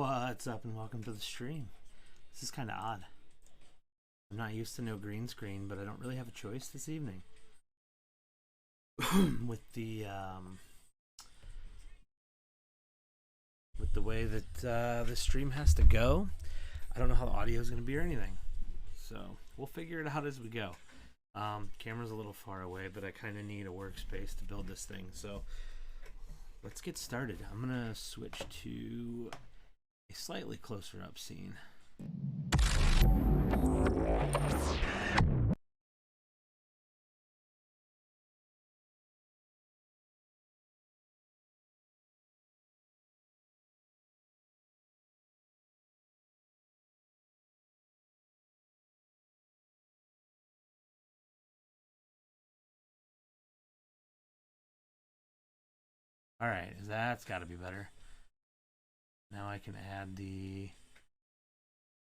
What's up and welcome to the stream. This is kind of odd. I'm not used to no green screen, but I don't really have a choice this evening. with the way that the stream has to go, I don't know how the audio is going to be or anything. So we'll figure it out as we go. Camera's a little far away, but I kind of need a workspace to build this thing. So let's get started. I'm going to switch to a slightly closer up scene. All right, that's got to be better. Now I can add the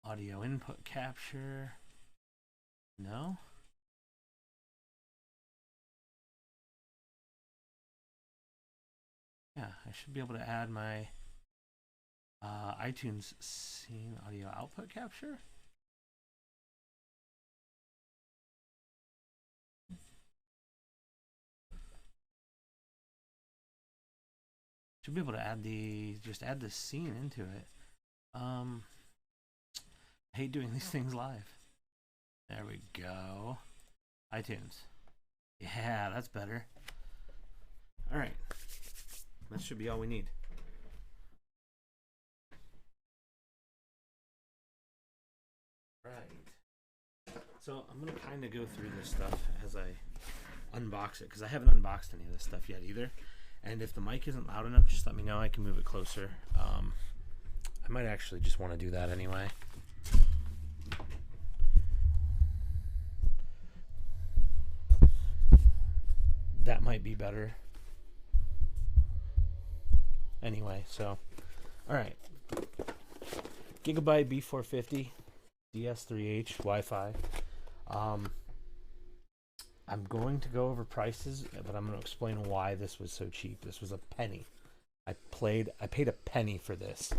audio input capture. No? Yeah, I should be able to add my iTunes scene audio output capture. Should be able to add just add the scene into it. I hate doing these things live. There we go. iTunes. Yeah, that's better. All right. That should be all we need. Right. So I'm going to kind of go through this stuff as I unbox it, because I haven't unboxed any of this stuff yet either. And if the mic isn't loud enough, just let me know. I can move it closer. I might actually just want to do that anyway. That might be better. Anyway, so, all right. Gigabyte B450, DS3H, Wi-Fi. I'm going to go over prices, but I'm going to explain why this was so cheap. This was a penny. I paid a penny for this.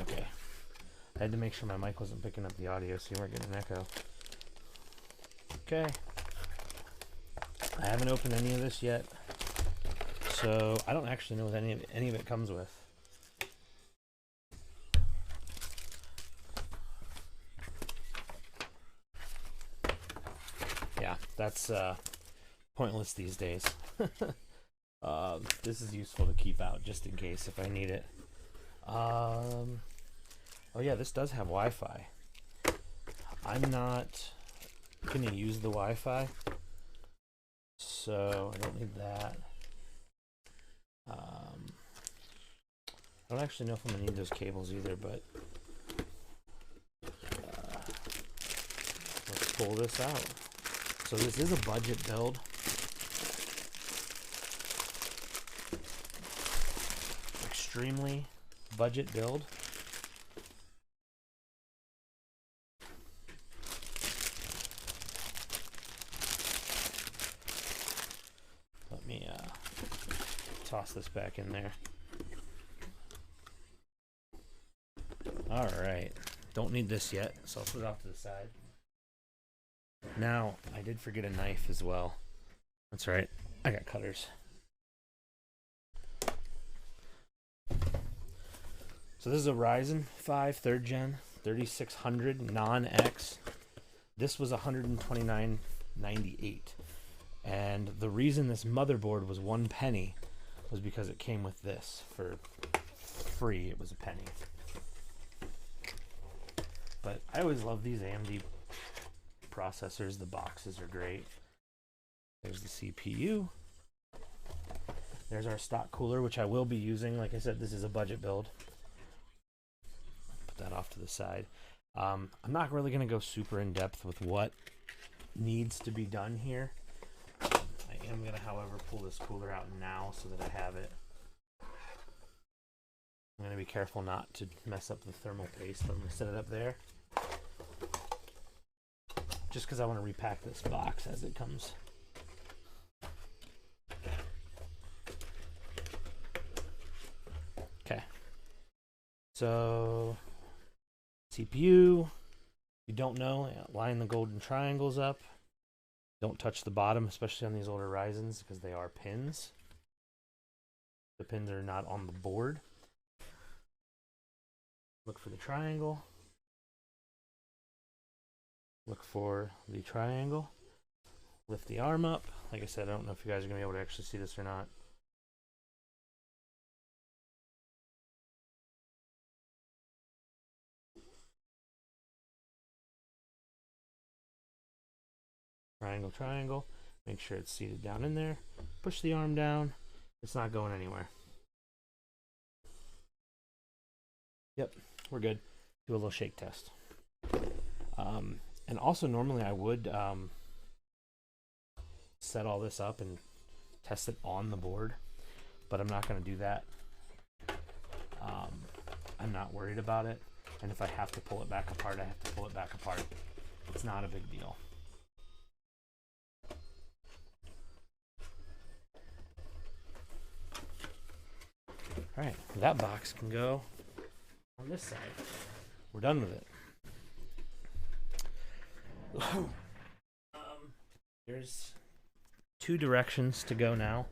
Okay. I had to make sure my mic wasn't picking up the audio so you weren't getting an echo. Okay. I haven't opened any of this yet, so I don't actually know what any of it comes with. Yeah, that's pointless these days. This is useful to keep out just in case if I need it. Oh yeah, this does have Wi-Fi. I'm not going to use the Wi-Fi, so I don't need that. I don't actually know if I'm going to need those cables either, but let's pull this out. So this is a budget build. Extremely budget build. Let me toss this back in there. All right. Don't need this yet, so I'll put it off to the side. Now, I did forget a knife as well. That's right. I got cutters. So this is a Ryzen 5 3rd gen 3600 non-X. This was $129.98. And the reason this motherboard was 1 penny was because it came with this for free. It was a penny. But I always love these AMD processors. The boxes are great. There's the CPU. There's our stock cooler, which I will be using. Like I said, this is a budget build. Put that off to the side. I'm not really going to go super in depth with what needs to be done here. I am going to, however, pull this cooler out now so that I have it. I'm going to be careful not to mess up the thermal paste. I'm going to set it up there. Just because I want to repack this box as it comes. So CPU, if you don't know, line the golden triangles up. Don't touch the bottom, especially on these older Ryzens, because they are pins. The pins are not on the board. Look for the triangle. Look for the triangle. Lift the arm up. Like I said, I don't know if you guys are going to be able to actually see this or not. Triangle, triangle. Make sure it's seated down in there. Push the arm down. It's not going anywhere. Yep, we're good. Do a little shake test. And also, normally I would set all this up and test it on the board, but I'm not going to do that. I'm not worried about it, and if I have to pull it back apart, I have to pull it back apart. It's not a big deal. All right, that box can go on this side. We're done with it. There's 2 directions to go now.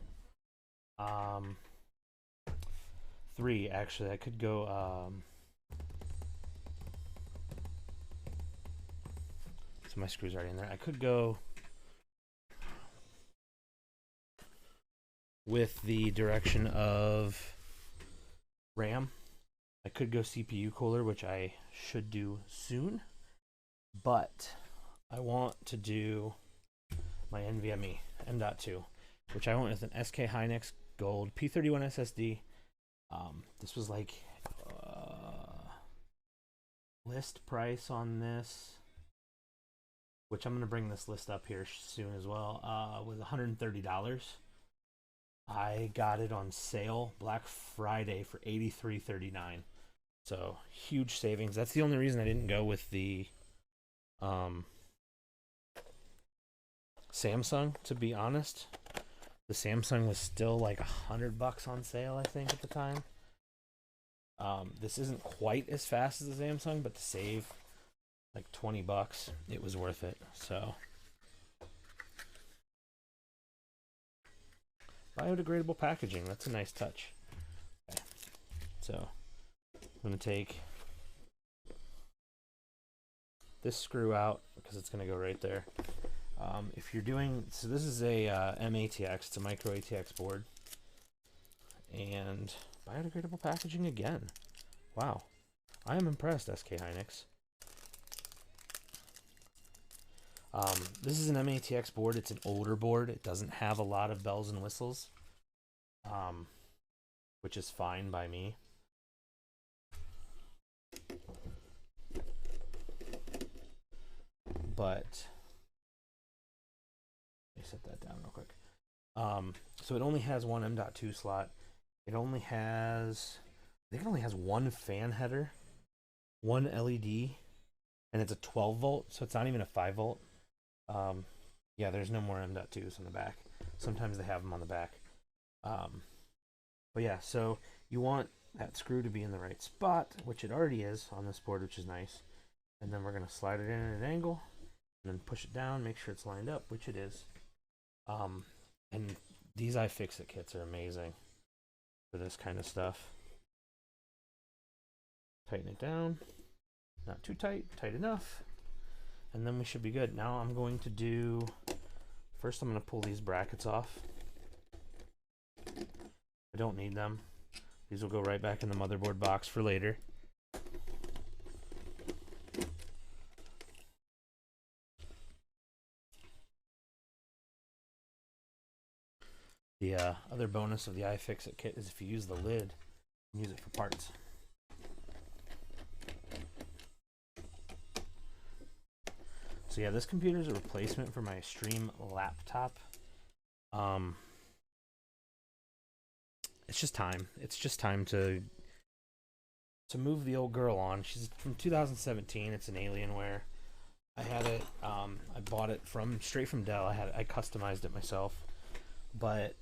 3 actually. I could go. So my screw's already in there. I could go with the direction of RAM. I could go CPU cooler, which I should do soon, but I want to do my NVMe M.2, which I went with an SK Hynix Gold P31 SSD. This was like list price on this, which I'm going to bring this list up here soon as well, was $130. I got it on sale Black Friday for $83.39. So huge savings. That's the only reason I didn't go with the Samsung, to be honest. The Samsung was still like $100 on sale, I think, at the time. This isn't quite as fast as the Samsung, but to save like $20, it was worth it. So biodegradable packaging, that's a nice touch. Okay. So I'm going to take this screw out because it's going to go right there. If you're doing, so this is a MATX, it's a MicroATX board, and biodegradable packaging again. Wow, I am impressed, SK Hynix. This is an MATX board. It's an older board. It doesn't have a lot of bells and whistles, which is fine by me. But let me set that down real quick. So it only has one M.2 slot. It only has, I think it only has one fan header, one LED, and it's a 12 volt, so it's not even a 5 volt. Yeah, there's no more M.2s on the back. Sometimes they have them on the back. But yeah, so you want that screw to be in the right spot, which it already is on this board, which is nice. And then we're going to slide it in at an angle, and then push it down, make sure it's lined up, which it is. And these iFixit kits are amazing for this kind of stuff. Tighten it down. Not too tight, tight enough. And then we should be good. Now I'm going to do, first I'm going to pull these brackets off. I don't need them. These will go right back in the motherboard box for later. The other bonus of the iFixit kit is if you use the lid, you can use it for parts. So yeah, this computer is a replacement for my Stream laptop. It's just time. It's just time to move the old girl on. She's from 2017. It's an Alienware. I had it. I bought it straight from Dell. I customized it myself, but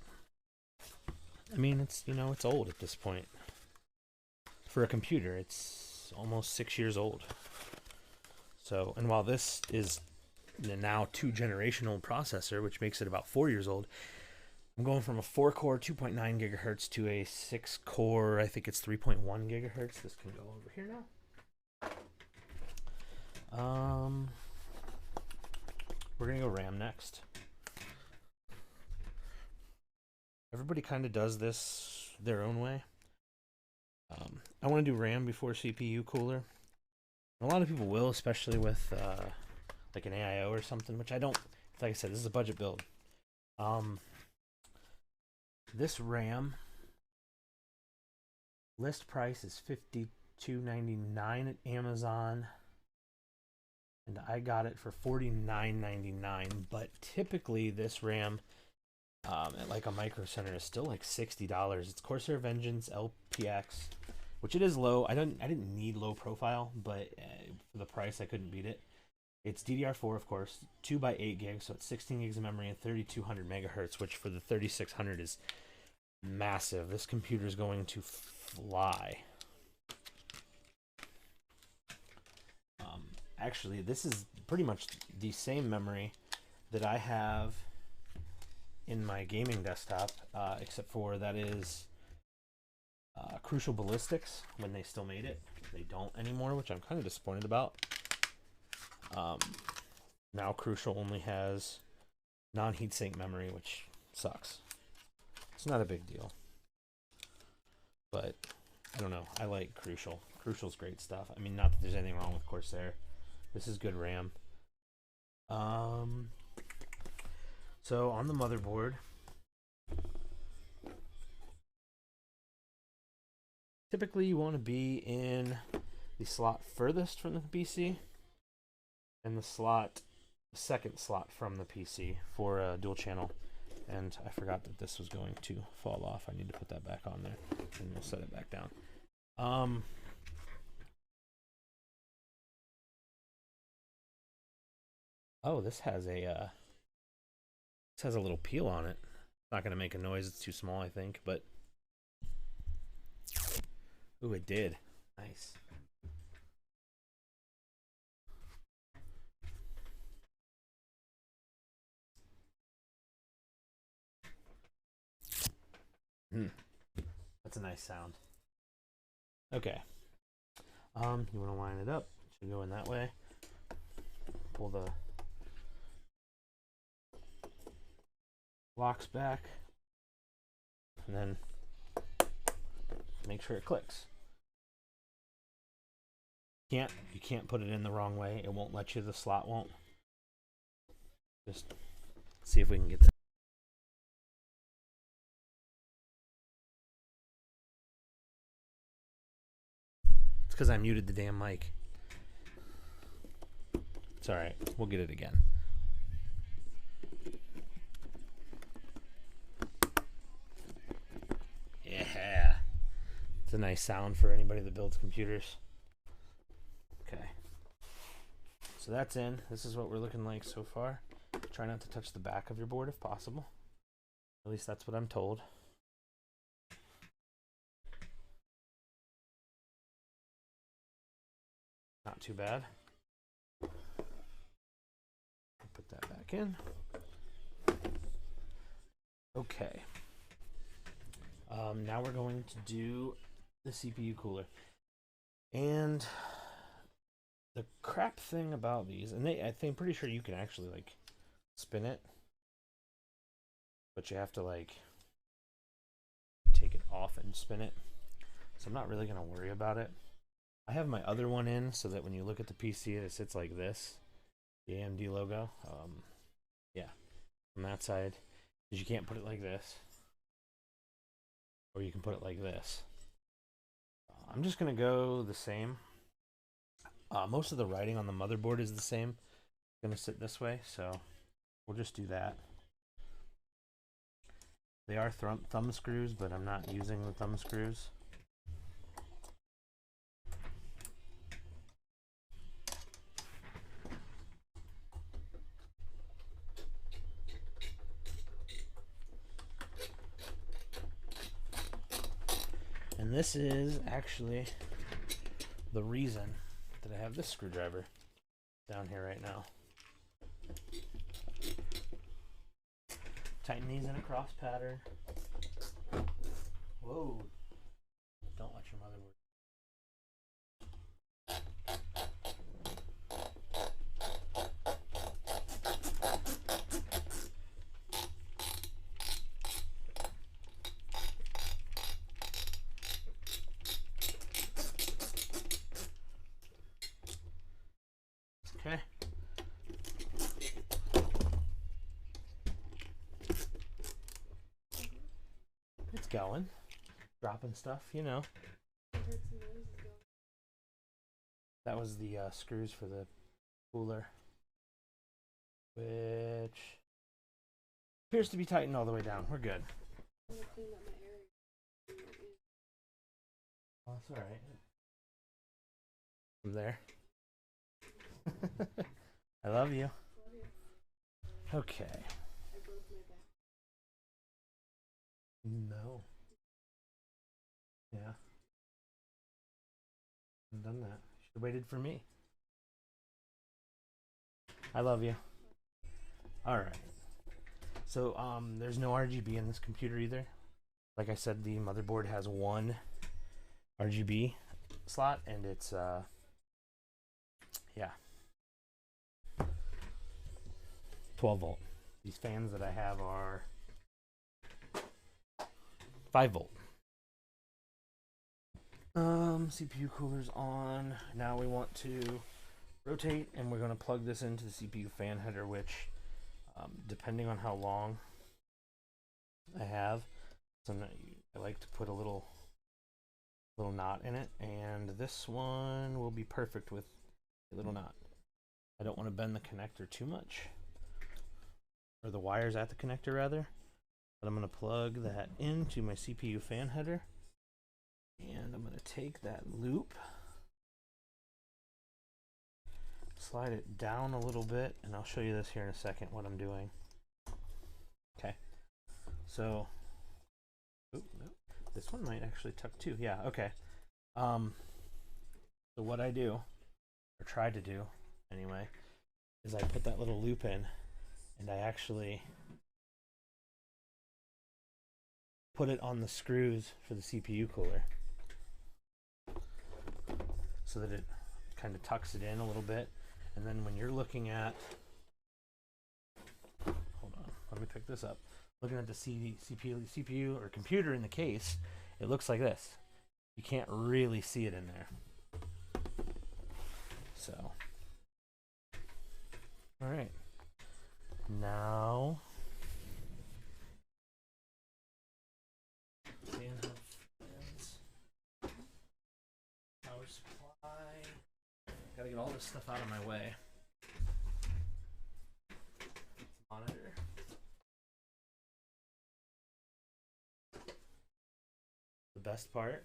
I mean, it's, you know, it's old at this point. for a computer. It's almost 6 years old. So, and while this is the now 2-generational processor, which makes it about 4 years old, I'm going from a 4-core 2.9 gigahertz to a 6-core, I think it's 3.1 gigahertz. This can go over here now. We're gonna go RAM next. Everybody kind of does this their own way. I want to do RAM before CPU cooler. A lot of people will, especially with like an AIO or something, which I don't. Like I said, this is a budget build. This RAM list price is $52.99 at Amazon, and I got it for $49.99. But typically, this RAM at like a Micro Center is still like $60. It's Corsair Vengeance LPX, which it is low. I didn't need low profile, but for the price, I couldn't beat it. It's DDR4, of course, 2x8 gigs, so it's 16 gigs of memory and 3200 megahertz, which for the 3600 is massive. This computer is going to fly. Actually, this is pretty much the same memory that I have in my gaming desktop, except for that is Crucial Ballistics when they still made it. They don't anymore, which I'm kind of disappointed about. Now Crucial only has non-heatsink memory, which sucks. It's not a big deal, but I don't know. I like Crucial. Crucial's great stuff. I mean, not that there's anything wrong with Corsair. This is good RAM. So on the motherboard, typically you want to be in the slot furthest from the PC and the second slot from the PC for a dual channel. And I forgot that this was going to fall off. I need to put that back on there, and we'll set it back down. Oh, this has a little peel on it. It's not going to make a noise. It's too small, I think, but ooh, it did. Nice. That's a nice sound. Okay. You want to line it up. It should go in that way. Pull the locks back, and then make sure it clicks. You can't put it in the wrong way. It won't let you. The slot won't. Just see if we can get that. It's because I muted the damn mic. It's all right. We'll get it again. Yeah. It's a nice sound for anybody that builds computers. Okay. So that's in. This is what we're looking like so far. Try not to touch the back of your board if possible. At least that's what I'm told. Not too bad. Put that back in. Okay. Now we're going to do the CPU cooler. And the crap thing about these, and I think pretty sure you can actually like spin it, but you have to like take it off and spin it. So I'm not really gonna worry about it. I have my other one in so that when you look at the PC, it sits like this, the AMD logo. Yeah, from that side, because you can't put it like this, or you can put it like this. I'm just gonna go the same. Most of the writing on the motherboard is the same. It's gonna sit this way, so we'll just do that. They are thumb screws, but I'm not using the thumb screws. And And this is actually the reason that I have this screwdriver down here right now. Tighten these in a cross pattern. Whoa. Don't watch your motherboard. Okay. It's going. Dropping stuff, you know. That was the screws for the cooler, which appears to be tightened all the way down. We're good. Oh, that's all right. From there. I love you. Okay. No. Yeah. I've done that. Should have waited for me. I love you. Alright. So, there's no RGB in this computer either. Like I said, the motherboard has one RGB slot, and it's, yeah. 12 volt. These fans that I have are 5 volt. CPU cooler's on. Now we want to rotate, and we're going to plug this into the CPU fan header, which, depending on how long I have, I like to put a little knot in it, and this one will be perfect with a little knot. I don't want to bend the connector too much, or the wires at the connector rather, but I'm going to plug that into my CPU fan header, and I'm going to take that loop, slide it down a little bit, and I'll show you this here in a second what I'm doing. Okay, so this one might actually tuck too. Yeah, okay. So what I do, or try to do anyway, is I put that little loop in, and I actually put it on the screws for the CPU cooler so that it kind of tucks it in a little bit. And then when you're looking at, hold on, let me pick this up. Looking at the CPU or computer in the case, it looks like this. You can't really see it in there. So, all right. Now, power supply. Gotta get all this stuff out of my way. Monitor. The best part.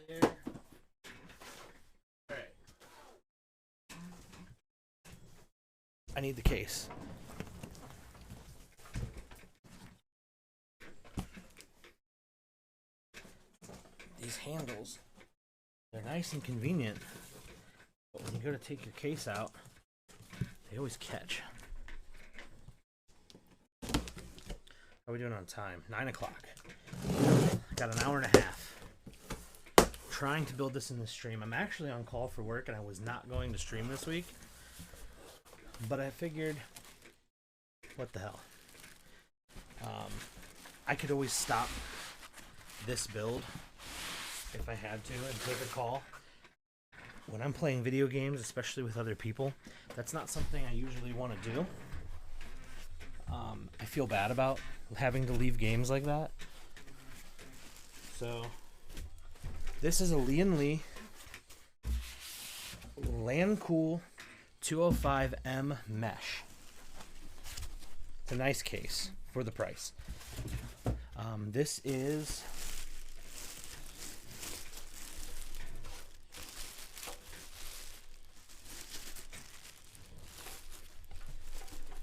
There. All right. I need the case. These handles, they're nice and convenient, but when you go to take your case out, they always catch. How are we doing on time? 9 o'clock. Got an hour and a half. Trying to build this in the stream. I'm actually on call for work, and I was not going to stream this week, but I figured, what the hell? I could always stop this build if I had to and take a call. When I'm playing video games, especially with other people, that's not something I usually want to do. I feel bad about having to leave games like that. So this is a Lian Lancool 205M mesh. It's a nice case for the price. This is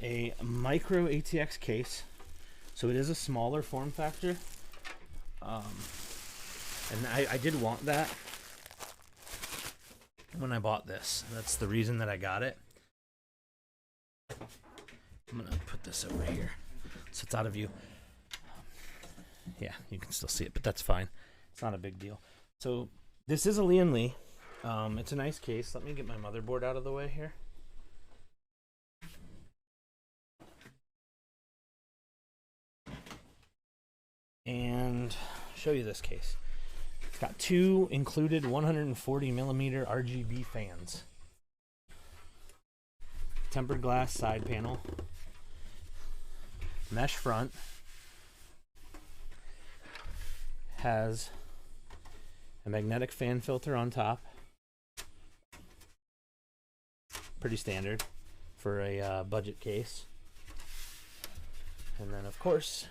a MicroATX case. So it is a smaller form factor. And I did want that when I bought this. That's the reason that I got it. I'm going to put this over here so it's out of view. Yeah, you can still see it, but that's fine. It's not a big deal. So this is a Lian Li. It's a nice case. Let me get my motherboard out of the way here. And show you this case. It's got two included 140mm RGB fans. Tempered glass side panel. Mesh front. Has a magnetic fan filter on top. Pretty standard for a budget case. And then of course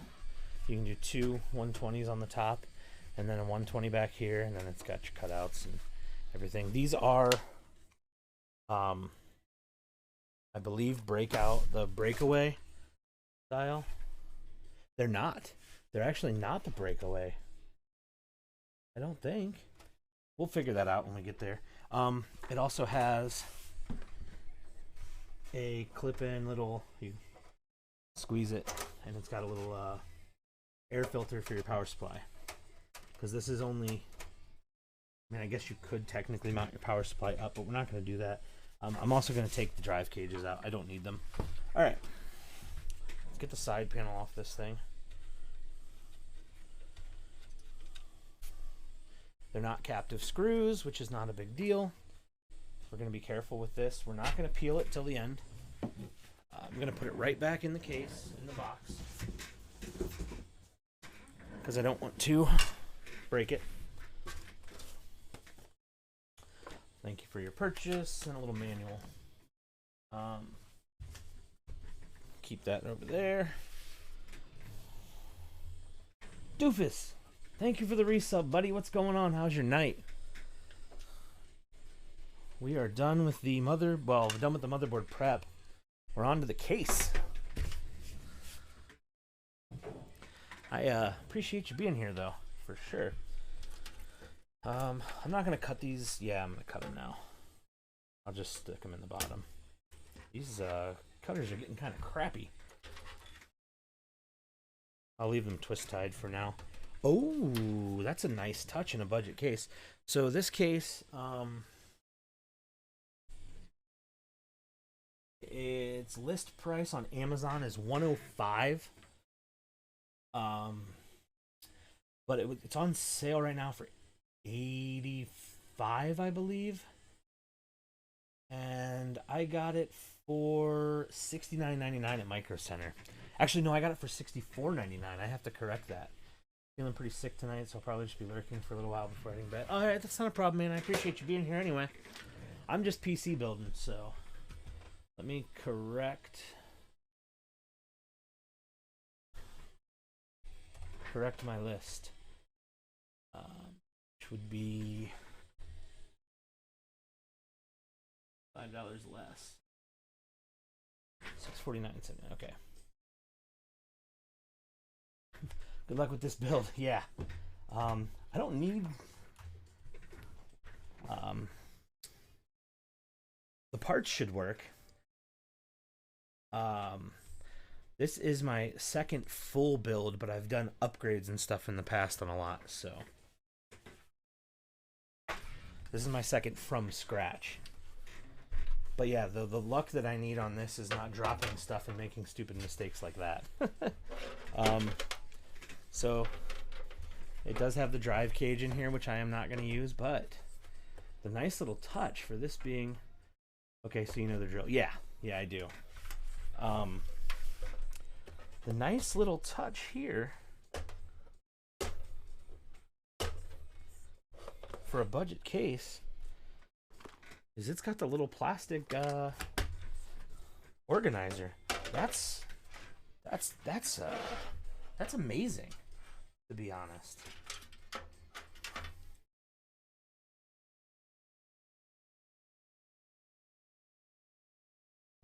you can do two 120s on the top and then a 120 back here, and then it's got your cutouts and everything. These are I believe the breakaway style. They're not. They're actually not the breakaway. I don't think. We'll figure that out when we get there. It also has a clip-in little, you squeeze it, and it's got a little air filter for your power supply. Because this is only, I mean, I guess you could technically mount your power supply up, but we're not going to do that. I'm also going to take the drive cages out. I don't need them. All right. Let's get the side panel off this thing. They're not captive screws, which is not a big deal. We're going to be careful with this. We're not going to peel it till the end. I'm going to put it right back in the case, in the box, because I don't want to break it. Thank you for your purchase, and a little manual. Keep that over there. Doofus, thank you for the resub, buddy. What's going on? How's your night? We are done with the we're done with the motherboard prep. We're on to the case. I appreciate you being here, though, for sure. I'm not going to cut these. Yeah, I'm going to cut them now. I'll just stick them in the bottom. These cutters are getting kind of crappy. I'll leave them twist-tied for now. Oh, that's a nice touch in a budget case. So this case, its list price on Amazon is $105. But it's on sale right now for $85, I believe. And I got it for $69.99 at Micro Center. Actually, no, I got it for $64.99. I have to correct that. Feeling pretty sick tonight, so I'll probably just be lurking for a little while before heading bed. All right, that's not a problem, man. I appreciate you being here anyway. I'm just PC building, so let me correct my list, which would be $5 less. $6.49. Okay. Good luck with this build. Yeah. I don't need the parts should work. This is my second full build, but I've done upgrades and stuff in the past on a lot, so this is my second from scratch. But yeah, the luck that I need on this is not dropping stuff and making stupid mistakes like that. So it does have the drive cage in here, which I am not going to use, but the nice little touch for this being, okay, so you know the drill. Yeah, I do. The nice little touch here for a budget case is it's got the little plastic organizer. That's amazing, to be honest.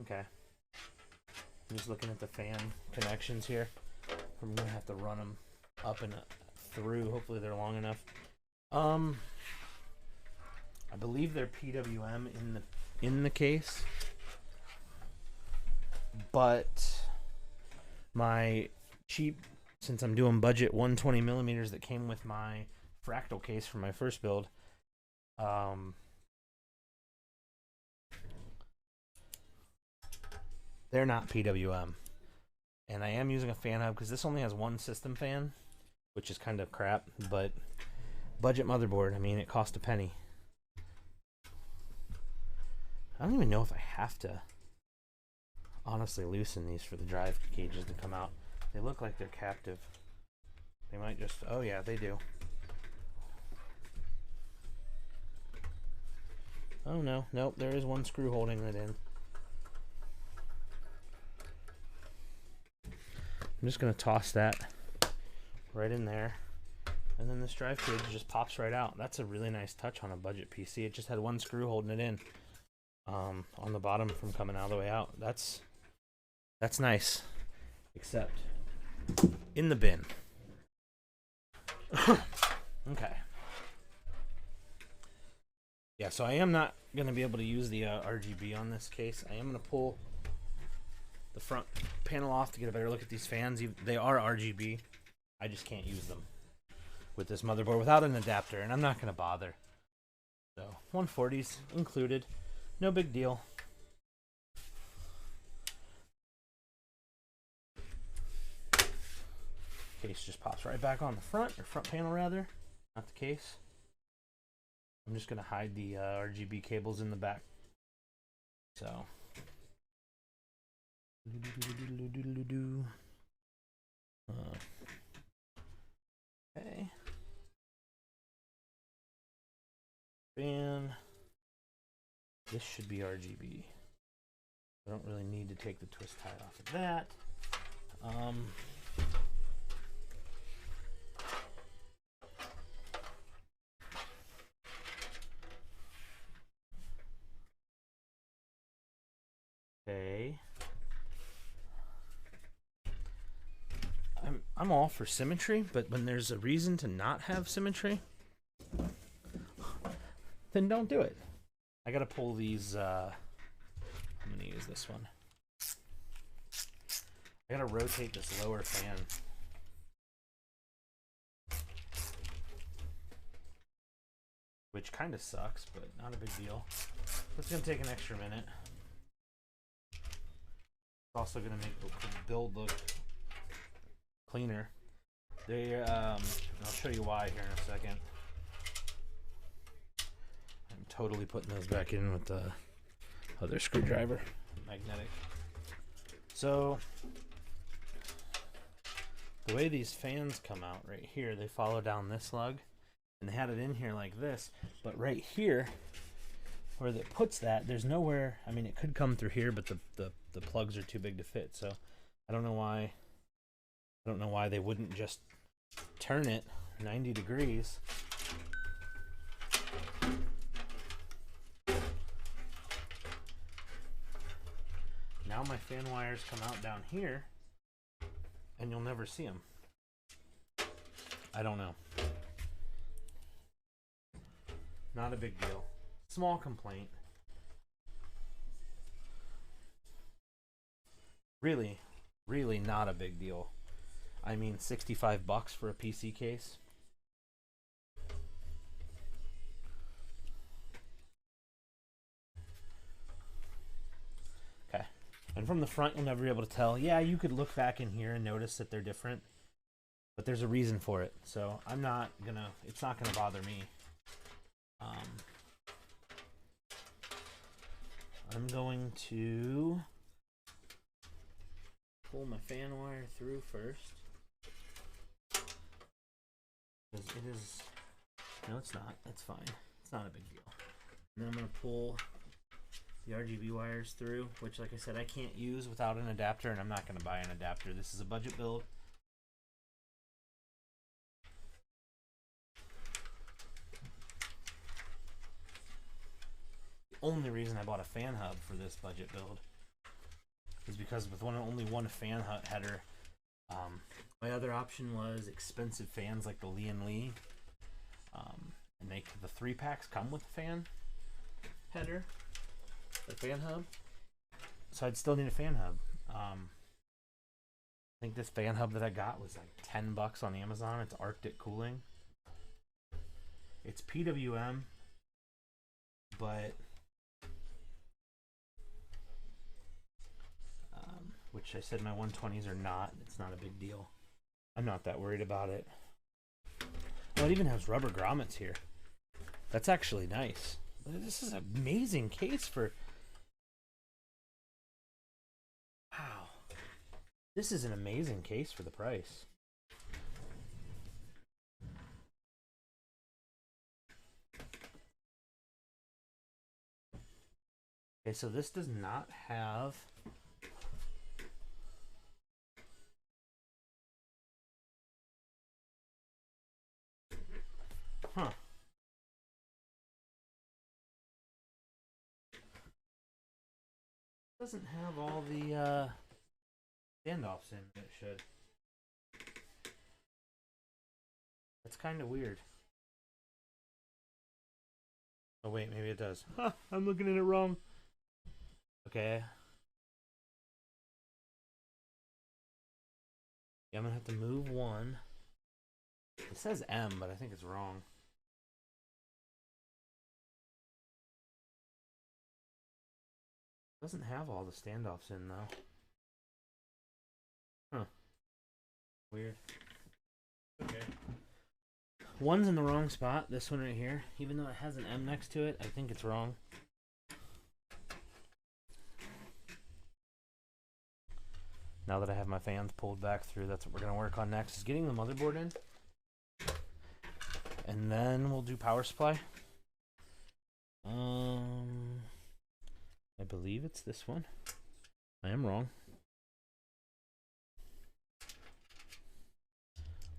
Okay. I'm just looking at the fan connections here. I'm gonna have to run them up and through. Hopefully they're long enough. I believe they're PWM in the case, but my cheap, since I'm doing budget 120 millimeters that came with my fractal case for my first build, they're not PWM. And I am using a fan hub because this only has one system fan, which is kind of crap, but budget motherboard, I mean, it cost a penny. I don't even know if I have to honestly loosen these for the drive cages to come out. They look like they're captive. They might just, oh yeah, they do. Oh no, nope, there is one screw holding it in. I'm just gonna toss that right in there, and then this drive cage just pops right out. That's a really nice touch on a budget PC. It just had one screw holding it in on the bottom from coming all the way out. That's nice, except in the bin. Okay. Yeah, so I am not going to be able to use the RGB on this case. I am going to pull the front panel off to get a better look at these fans. They are RGB. I just can't use them with this motherboard without an adapter, and I'm not going to bother. So 140s included. No big deal. Case just pops right back on the front, or front panel rather, not the case. I'm just going to hide the RGB cables in the back. So. Okay. Fan. This should be RGB. I don't really need to take the twist tie off of that. Okay. I'm all for symmetry, but when there's a reason to not have symmetry, then don't do it. I gotta pull these, I'm gonna use this one. I gotta rotate this lower fan. Which kind of sucks, but not a big deal. It's gonna take an extra minute. It's also gonna make the build look cleaner. I'll show you why here in a second. I'm totally putting those back in with the other screwdriver, magnetic. So the way these fans come out right here, they follow down this lug, and they had it in here like this, but right here where it puts that, there's nowhere. I mean, it could come through here, but the plugs are too big to fit. So I don't know why they wouldn't just turn it 90 degrees. Now my fan wires come out down here, and you'll never see them. I don't know. Not a big deal. Small complaint. Really, really not a big deal. I mean, $65 for a PC case. Okay. And from the front, you'll never be able to tell. Yeah, you could look back in here and notice that they're different, but there's a reason for it. So I'm not gonna, it's not gonna bother me. I'm going to pull my fan wire through first. Because it is, no it's not, that's fine. It's not a big deal. And then I'm going to pull the RGB wires through, which like I said, I can't use without an adapter, and I'm not going to buy an adapter. This is a budget build. The only reason I bought a fan hub for this budget build is because with only one fan header, My other option was expensive fans like the Lian, and the 3-packs come with a fan header, the fan hub. So I'd still need a fan hub. I think this fan hub that I got was like $10 on Amazon. It's Arctic cooling. It's PWM, but which I said my 120s are not. It's not a big deal. I'm not that worried about it. Well, it even has rubber grommets here. That's actually nice. This is an amazing case for... Wow. This is an amazing case for the price. Okay, so this does not have... Huh. Doesn't have all the standoffs in it should. That's kind of weird. Oh wait, maybe it does. Huh, I'm looking at it wrong. Okay. Yeah, I'm gonna have to move one. It says M, but I think it's wrong. Doesn't have all the standoffs in though. Huh. Weird. Okay. One's in the wrong spot, this one right here. Even though it has an M next to it, I think it's wrong. Now that I have my fans pulled back through, that's what we're going to work on next, is getting the motherboard in. And then we'll do power supply. I believe it's this one. I am wrong.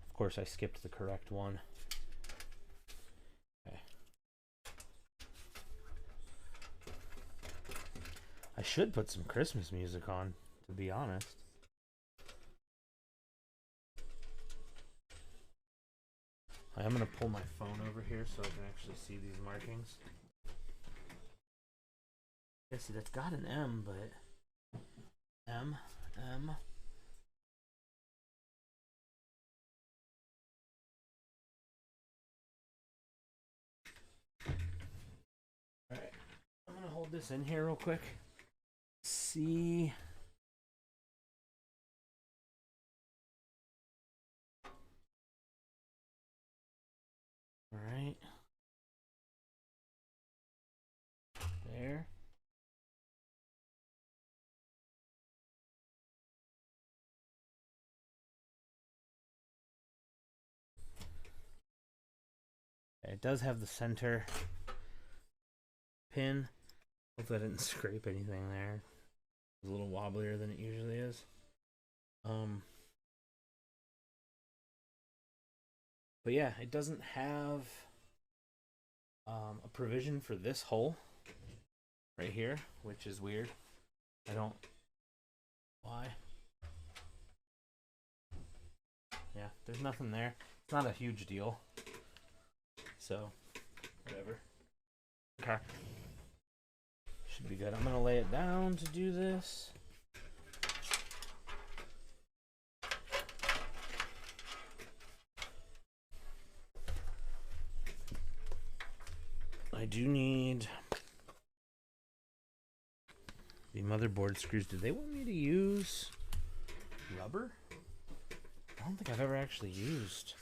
Of course, I skipped the correct one. Okay. I should put some Christmas music on, to be honest. I'm going to pull my phone over here so I can actually see these markings. Yeah, see, that's got an M, but M. Alright, I'm going to hold this in here real quick. See. Alright. There. It does have the center pin. Hopefully I didn't scrape anything there. It's a little wobblier than it usually is. But yeah, it doesn't have a provision for this hole right here, which is weird. I don't... Why? Yeah, there's nothing there. It's not a huge deal. So, whatever. Okay. Should be good. I'm going to lay it down to do this. I do need the motherboard screws. Do they want me to use rubber? I don't think I've ever actually used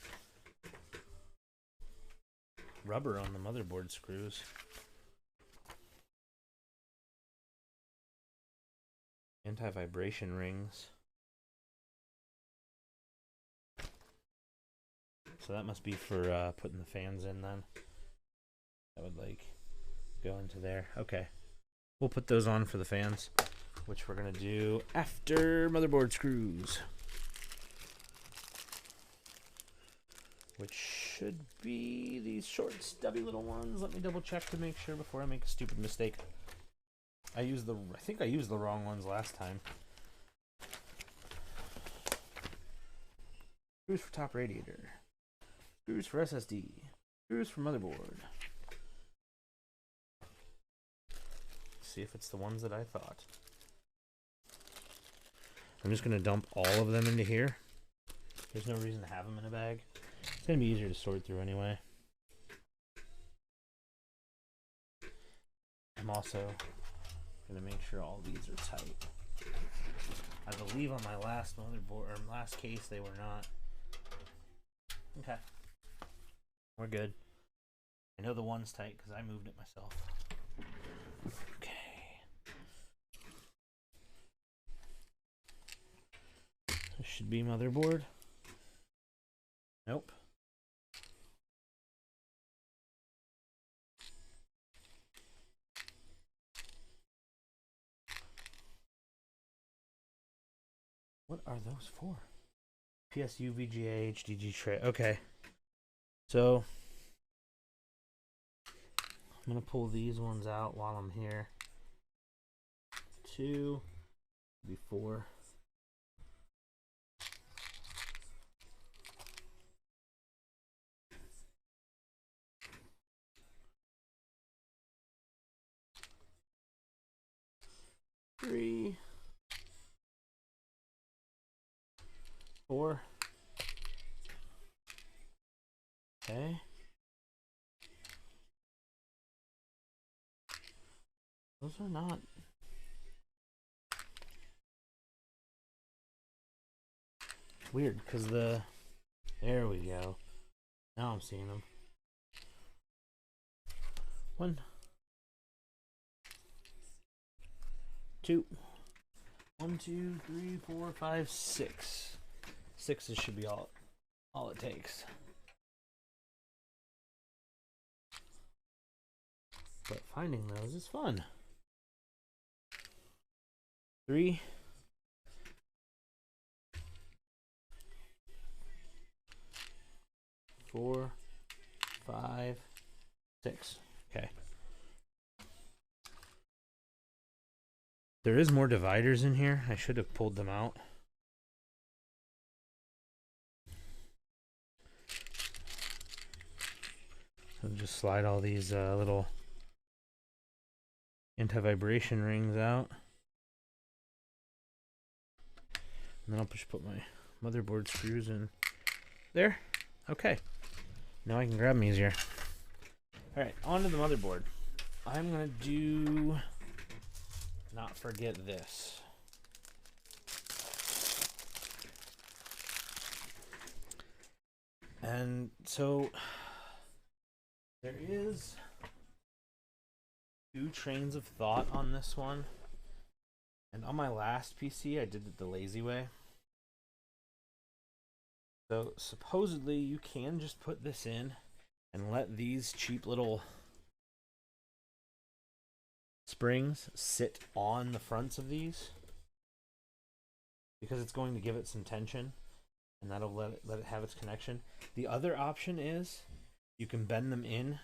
rubber on the motherboard screws. Anti-vibration rings. So that must be for putting the fans in then. That would like go into there. Okay. We'll put those on for the fans, which we're going to do after motherboard screws. Which should be these short, stubby little ones. Let me double check to make sure before I make a stupid mistake. I think I used the wrong ones last time. Screws for top radiator. Screws for SSD. Screws for motherboard. Let's see if it's the ones that I thought. I'm just going to dump all of them into here. There's no reason to have them in a bag. It's going to be easier to sort through anyway. I'm also going to make sure all these are tight. I believe on my last motherboard, or last case, they were not. Okay. We're good. I know the one's tight because I moved it myself. Okay. This should be motherboard. Nope. What are those for? PSU, VGA, HDG tray. Okay. So I'm going to pull these ones out while I'm here. 2, maybe 4. Three, 4. Okay. Those are not. Weird, because the. There we go. Now I'm seeing them. 1, 2. 1, 2, 3, 4, 5, 6. 6 should be all it takes. But finding those is fun. 3. 4, 5, 6. Okay. There is more dividers in here. I should have pulled them out. So just slide all these little anti-vibration rings out. And then I'll just put my motherboard screws in there. Okay. Now I can grab them easier. Alright, on to the motherboard. I'm going to do... not forget this. And so there is 2 trains of thought on this one. And on my last PC, I did it the lazy way. So supposedly you can just put this in and let these cheap little springs sit on the fronts of these, because it's going to give it some tension and that'll let it have its connection. The other option is you can bend them in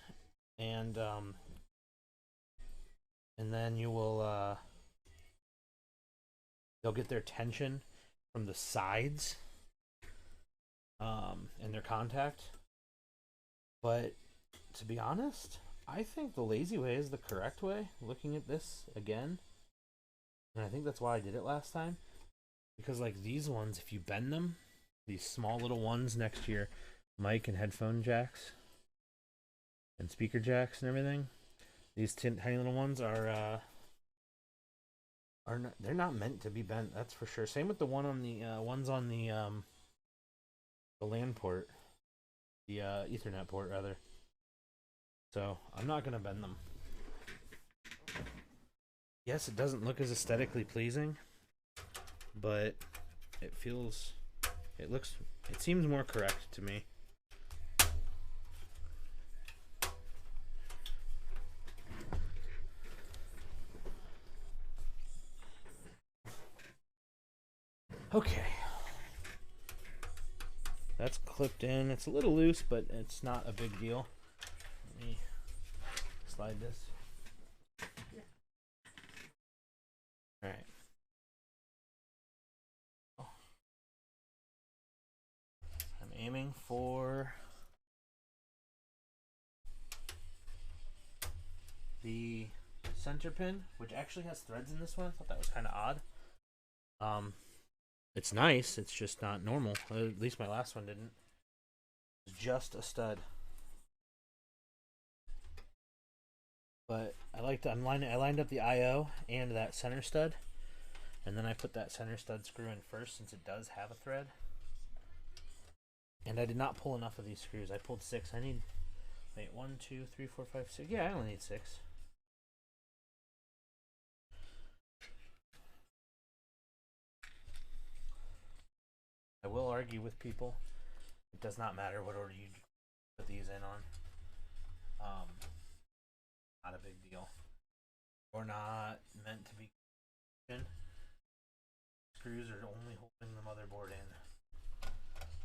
and then you will they'll get their tension from the sides and their contact. But to be honest, I think the lazy way is the correct way, looking at this again. And I think that's why I did it last time. Because like these ones, if you bend them, these small little ones next to your mic and headphone jacks and speaker jacks and everything, these tiny little ones are not, they're not meant to be bent, that's for sure. Same with the one on the ones on the LAN port, the Ethernet port rather. So I'm not gonna bend them. Yes, it doesn't look as aesthetically pleasing, but it seems more correct to me. Okay. That's clipped in. It's a little loose, but it's not a big deal. Let me slide this. All right. the center pin, which actually has threads in this one. I thought that was kind of odd. It's nice. It's just not normal. At least my last one didn't. It's just a stud. But I lined up the I/O and that center stud, and then I put that center stud screw in first since it does have a thread. And I did not pull enough of these screws. I pulled 6. I need 1, 2, 3, 4, 5, 6. Yeah, I only need 6. I will argue with people. It does not matter what order you put these in on. Not a big deal. Or not meant to be. Screws are only holding the motherboard in.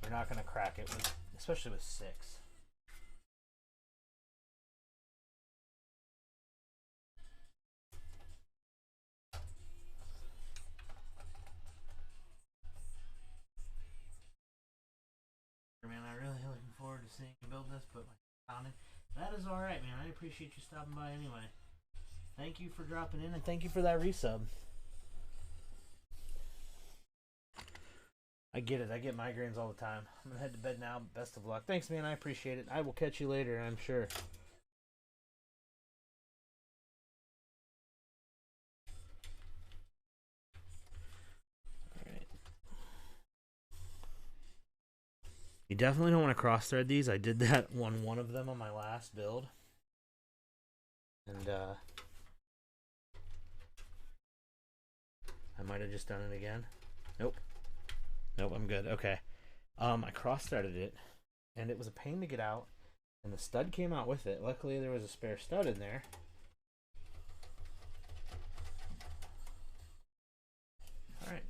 You're not going to crack it, especially with 6. Man, I'm really looking forward to seeing you build this, but that is alright, man. I appreciate you stopping by anyway. Thank you for dropping in, and thank you for that resub. I get it. I get migraines all the time. I'm going to head to bed now. Best of luck. Thanks, man. I appreciate it. I will catch you later, I'm sure. Alright. You definitely don't want to cross-thread these. I did that on one of them on my last build. And, I might have just done it again. Nope. Nope, I'm good. Okay. I cross-threaded it, and it was a pain to get out, and the stud came out with it. Luckily, there was a spare stud in there. All right.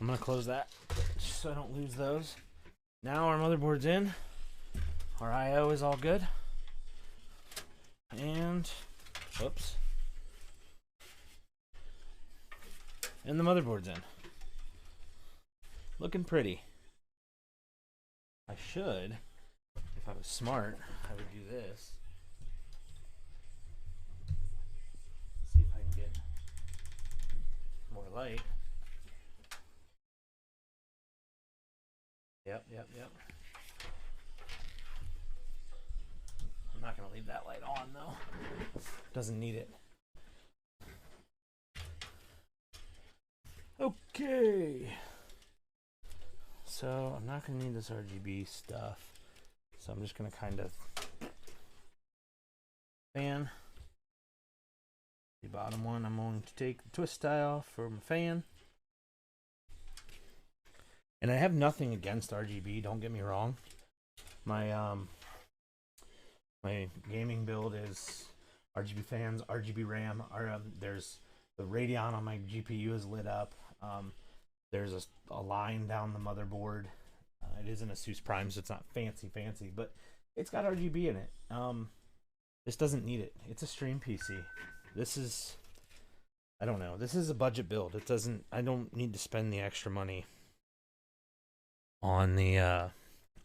I'm going to close that just so I don't lose those. Now our motherboard's in. Our I/O is all good. And, whoops. And the motherboard's in. Looking pretty. I should, if I was smart, I would do this. See if I can get more light. Yep. I'm not going to leave that light on, though. Doesn't need it. Okay. So, I'm not going to need this RGB stuff. So, I'm just going to kind of fan. The bottom one, I'm going to take the twist tie off for my fan. And I have nothing against RGB, don't get me wrong. My my gaming build is RGB fans, RGB RAM. There's the Radeon on my GPU is lit up. There's a line down the motherboard. It is an Asus Prime, so it's not fancy, but it's got RGB in it. This doesn't need it. It's a stream PC. This is, I don't know. This is a budget build. It doesn't. I don't need to spend the extra money on the on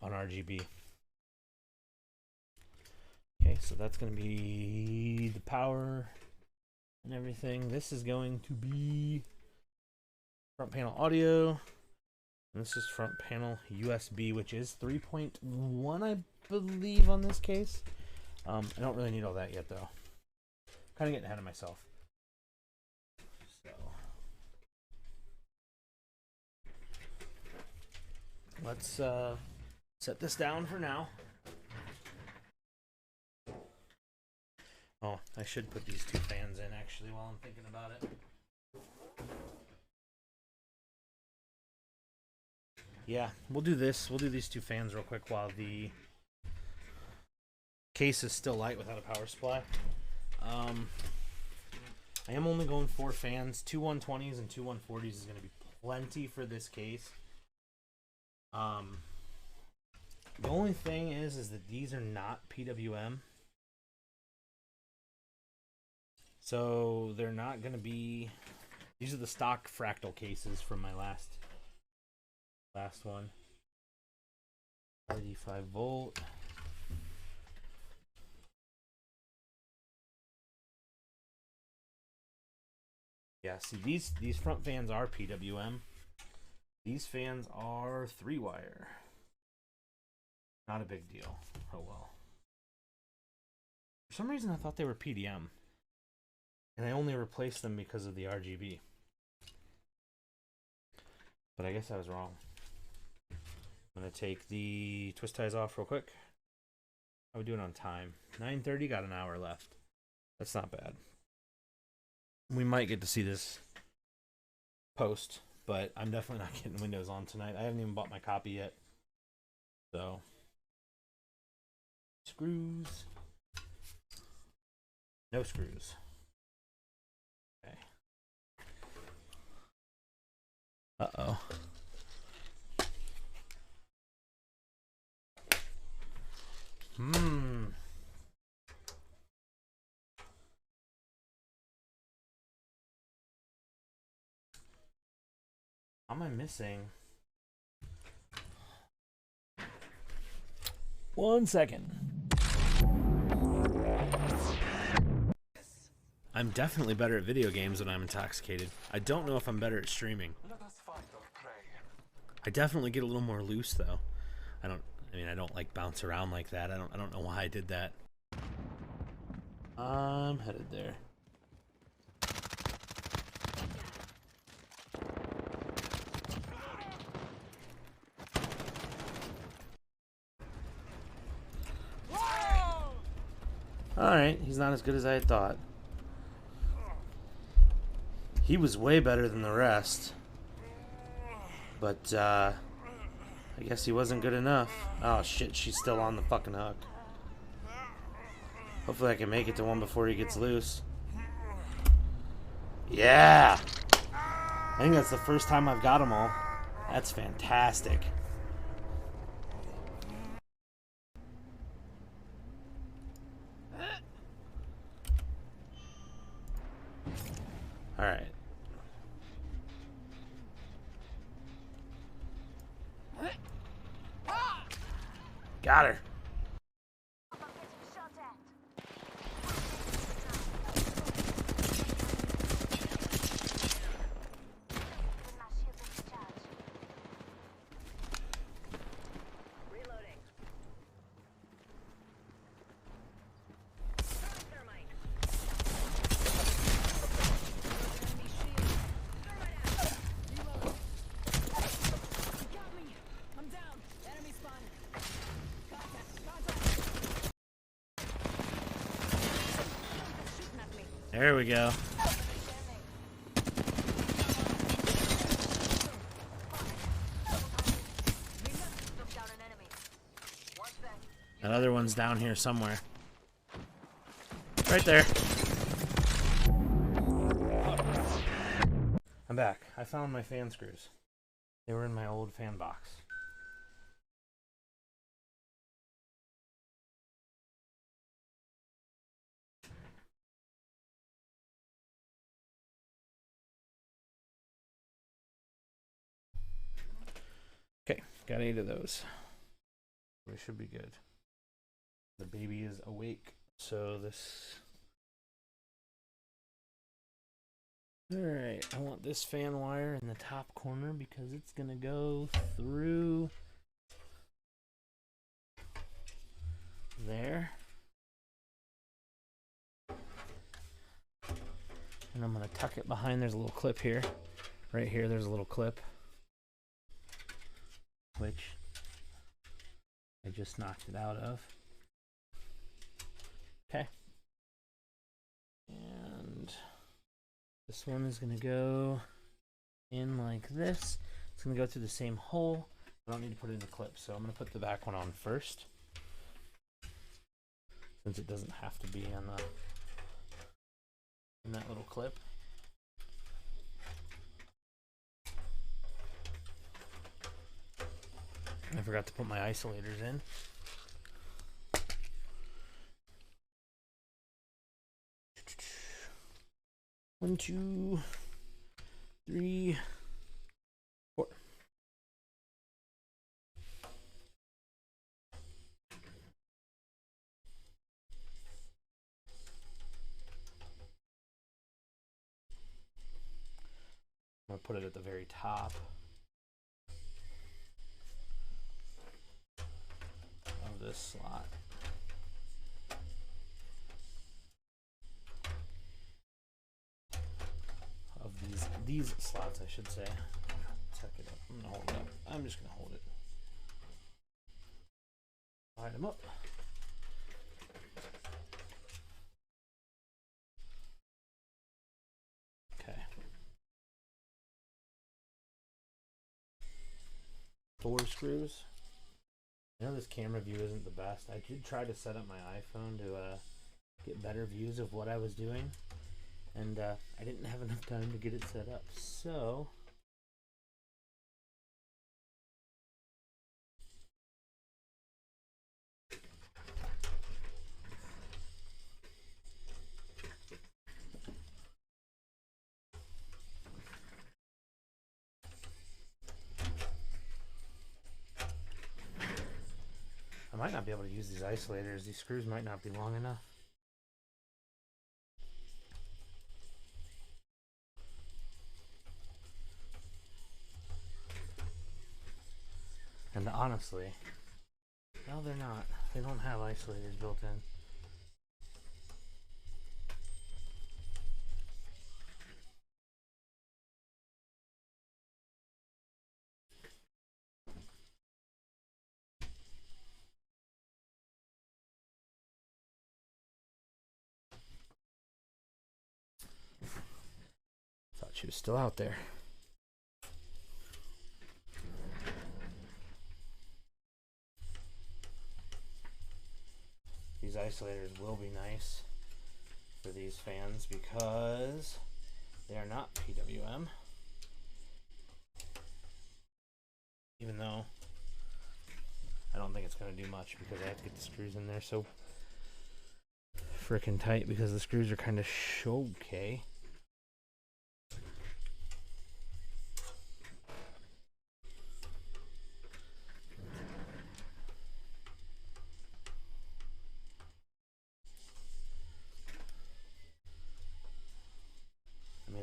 RGB. Okay, so that's going to be the power and everything. This is going to be front panel audio. And this is front panel USB, which is 3.1, I believe, on this case. I don't really need all that yet, though. Kind of getting ahead of myself. So let's set this down for now. Oh, I should put these two fans in actually while I'm thinking about it. Yeah, we'll do this. We'll do these two fans real quick while the case is still light without a power supply. I am only going 4 fans. 2 120s and 2 140s is going to be plenty for this case. The only thing is that these are not PWM. So they're not going to be... These are the stock fractal cases from my last one. 95 volt. Yeah, see these front fans are PWM. These fans are 3-wire. Not a big deal. Oh well. For some reason I thought they were PDM. And I only replaced them because of the RGB. But I guess I was wrong. I'm going to take the twist ties off real quick. How are we doing on time? 9:30, got an hour left. That's not bad. We might get to see this post, but I'm definitely not getting Windows on tonight. I haven't even bought my copy yet. So, screws. No screws. Okay. Uh-oh. How am I missing? 1 second. I'm definitely better at video games when I'm intoxicated. I don't know if I'm better at streaming. I definitely get a little more loose though. I don't like bounce around like that. I don't know why I did that. I'm headed there. Alright, he's not as good as I had thought. He was way better than the rest. But, I guess he wasn't good enough. Oh shit, she's still on the fucking hook. Hopefully I can make it to one before he gets loose. Yeah! I think that's the first time I've got them all. That's fantastic. Alright. Got her. There we go. That other one's down here somewhere. Right there. I'm back. I found my fan screws. They were in my old fan box. Okay, got 8 of those. We should be good. The baby is awake, so this... Alright, I want this fan wire in the top corner because it's gonna go through there. And I'm gonna tuck it behind, there's a little clip here. Right here, there's a little clip. Which I just knocked it out of. Okay. And this one is going to go in like this. It's going to go through the same hole. I don't need to put it in the clip, so I'm going to put the back one on first. Since it doesn't have to be in that little clip. I forgot to put my isolators in. One, two, three, four. put it at the very top of this slot. Of these slots, I should say. Tuck it up. I'm gonna hold it up. I'm just gonna hold it. Line them up. Okay. 4 screws. I know this camera view isn't the best. I did try to set up my iPhone to get better views of what I was doing, and I didn't have enough time to get it set up. So I might not be able to use these isolators. These screws might not be long enough. And honestly, no, they're not. They don't have isolators built in. Thought she was still out there. These isolators will be nice for these fans because they are not PWM. Even though I don't think it's going to do much because I have to get the screws in there so freaking tight because the screws are kind of okay.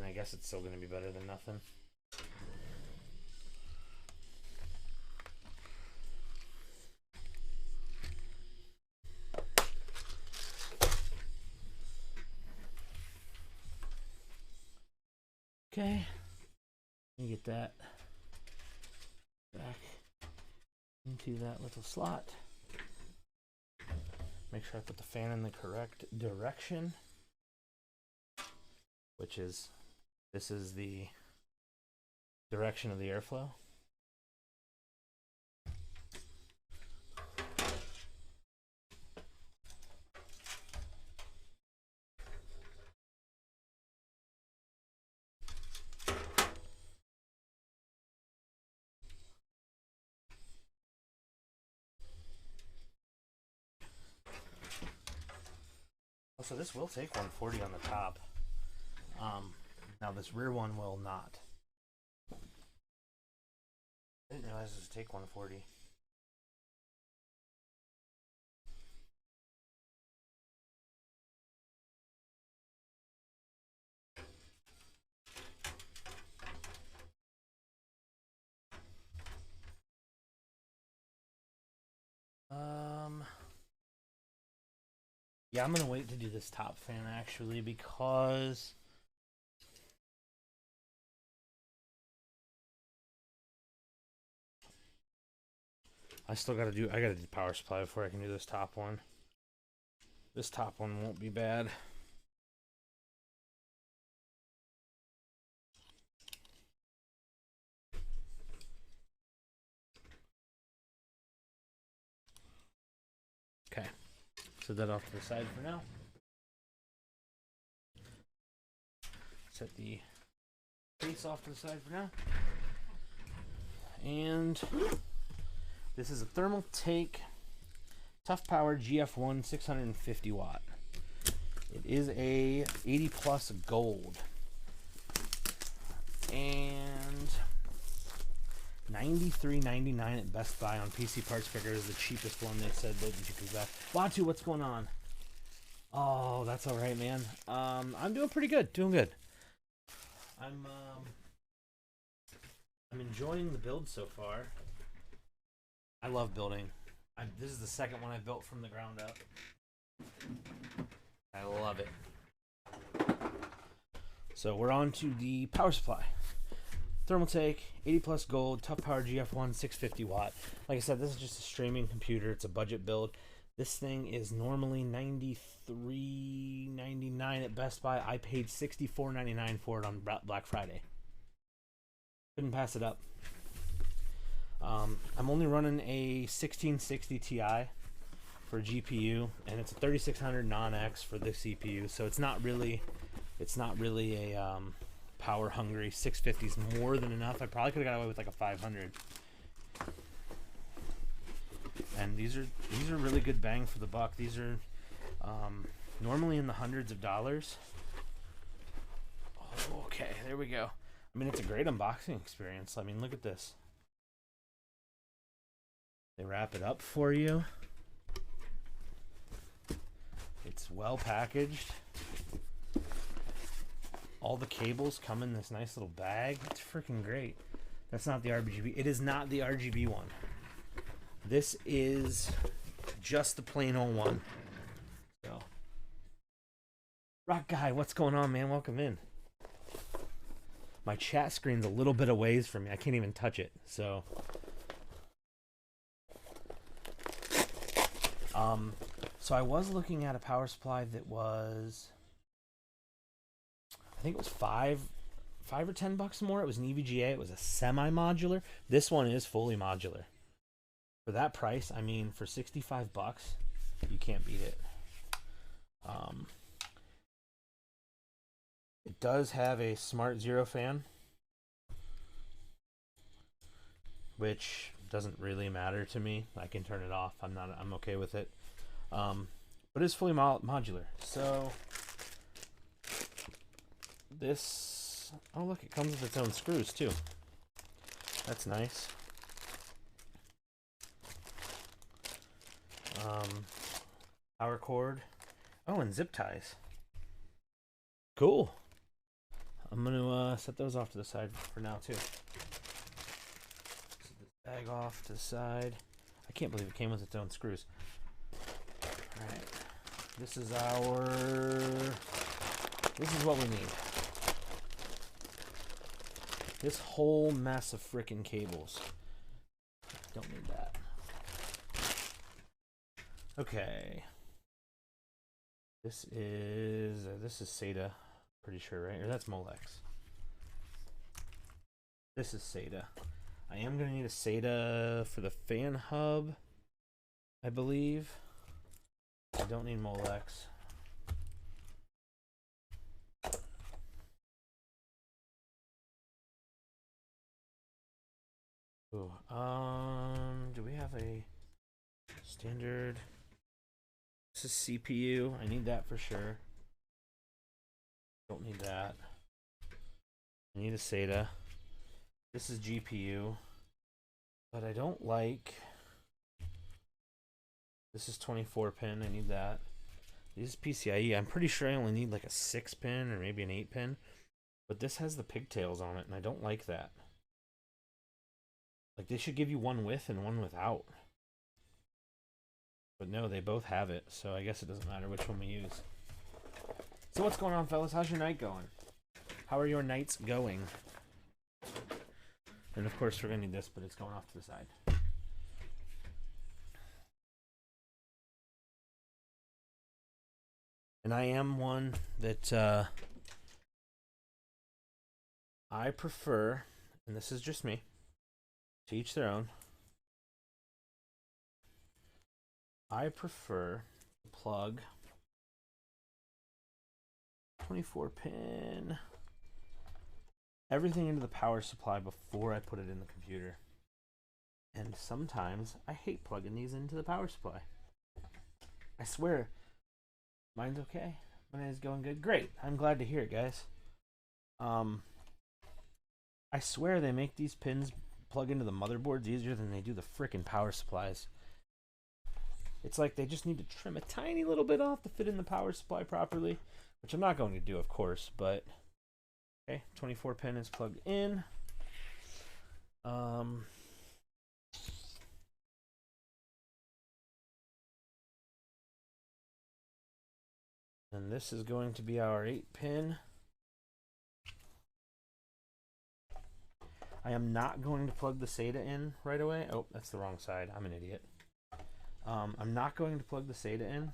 I guess it's still going to be better than nothing. Okay, let me get that back into that little slot. Make sure I put the fan in the correct direction, which is, this is the direction of the airflow. So this will take 140 on the top. Now this rear one will not. I didn't realize this would take 140. Yeah, I'm gonna wait to do this top fan actually because I gotta do the power supply before I can do this top one. This top one won't be bad. Okay, set that off to the side for now. Set the case off to the side for now. And this is a Thermaltake Toughpower GF1 650 watt. It is a 80 plus gold. And $93.99 at Best Buy on PC Parts Picker is the cheapest one they said that you could buy. Watu, what's going on? Oh, that's all right, man. I'm doing pretty good. Doing good. I'm I'm enjoying the build so far. I love building. This is the second one I built from the ground up. I love it. So we're on to the power supply. Thermaltake, 80 plus gold, Toughpower GF1, 650 watt. Like I said, this is just a streaming computer. It's a budget build. This thing is normally $93.99 at Best Buy. I paid $64.99 for it on Black Friday. Couldn't pass it up. I'm only running a 1660 Ti for GPU, and it's a 3600 non-X for the CPU. So it's not really a power hungry. 650 is more than enough. I probably could have got away with like a 500. And these are really good bang for the buck. These are normally in the hundreds of dollars. Oh, okay, there we go. I mean, it's a great unboxing experience. I mean, look at this. They wrap it up for you. It's well packaged. All the cables come in this nice little bag. It's freaking great. That's not the RGB. It is not the RGB one. This is just the plain old one. So, Rock Guy, what's going on, man? Welcome in. My chat screen's a little bit away from me. I can't even touch it. So, so I was looking at a power supply that was, I think it was $5 or $10 more. It was an EVGA. It was a semi-modular. This one is fully modular. For that price, I mean, for $65, you can't beat it. It does have a Smart Zero fan, which doesn't really matter to me. I can turn it off. I'm okay with it. But it's fully modular. So this, oh look, it comes with its own screws too. That's nice. Power cord. Oh, and zip ties. Cool. I'm gonna set those off to the side for now too. Set this bag off to the side. I can't believe it came with its own screws. Alright. This is what we need. This whole mess of frickin' cables. Don't need that. Okay. This is SATA, pretty sure, right? Or that's Molex. This is SATA. I am going to need a SATA for the fan hub, I believe. I don't need Molex. Ooh, do we have a standard? This is CPU. I need that for sure. Don't need that. I need a SATA. This is GPU. But I don't like... This is 24 pin. I need that. This is PCIe. I'm pretty sure I only need like a 6 pin or maybe an 8 pin. But this has the pigtails on it, and I don't like that. Like, they should give you one with and one without. But no, they both have it, so I guess it doesn't matter which one we use. So what's going on, fellas? How's your night going? How are your nights going? And of course, we're going to need this, but it's going off to the side. And I am one that I prefer, and this is just me, to each their own. I prefer to plug 24 pin everything into the power supply before I put it in the computer. And sometimes I hate plugging these into the power supply. I swear, mine's okay. Mine is going good. Great. I'm glad to hear it, guys. I swear they make these pins plug into the motherboards easier than they do the frickin' power supplies. It's like they just need to trim a tiny little bit off to fit in the power supply properly, which I'm not going to do, of course, but okay, 24 pin is plugged in. Um, and this is going to be our 8-pin. I am not going to plug the SATA in right away. Oh, that's the wrong side. I'm an idiot. I'm not going to plug the SATA in.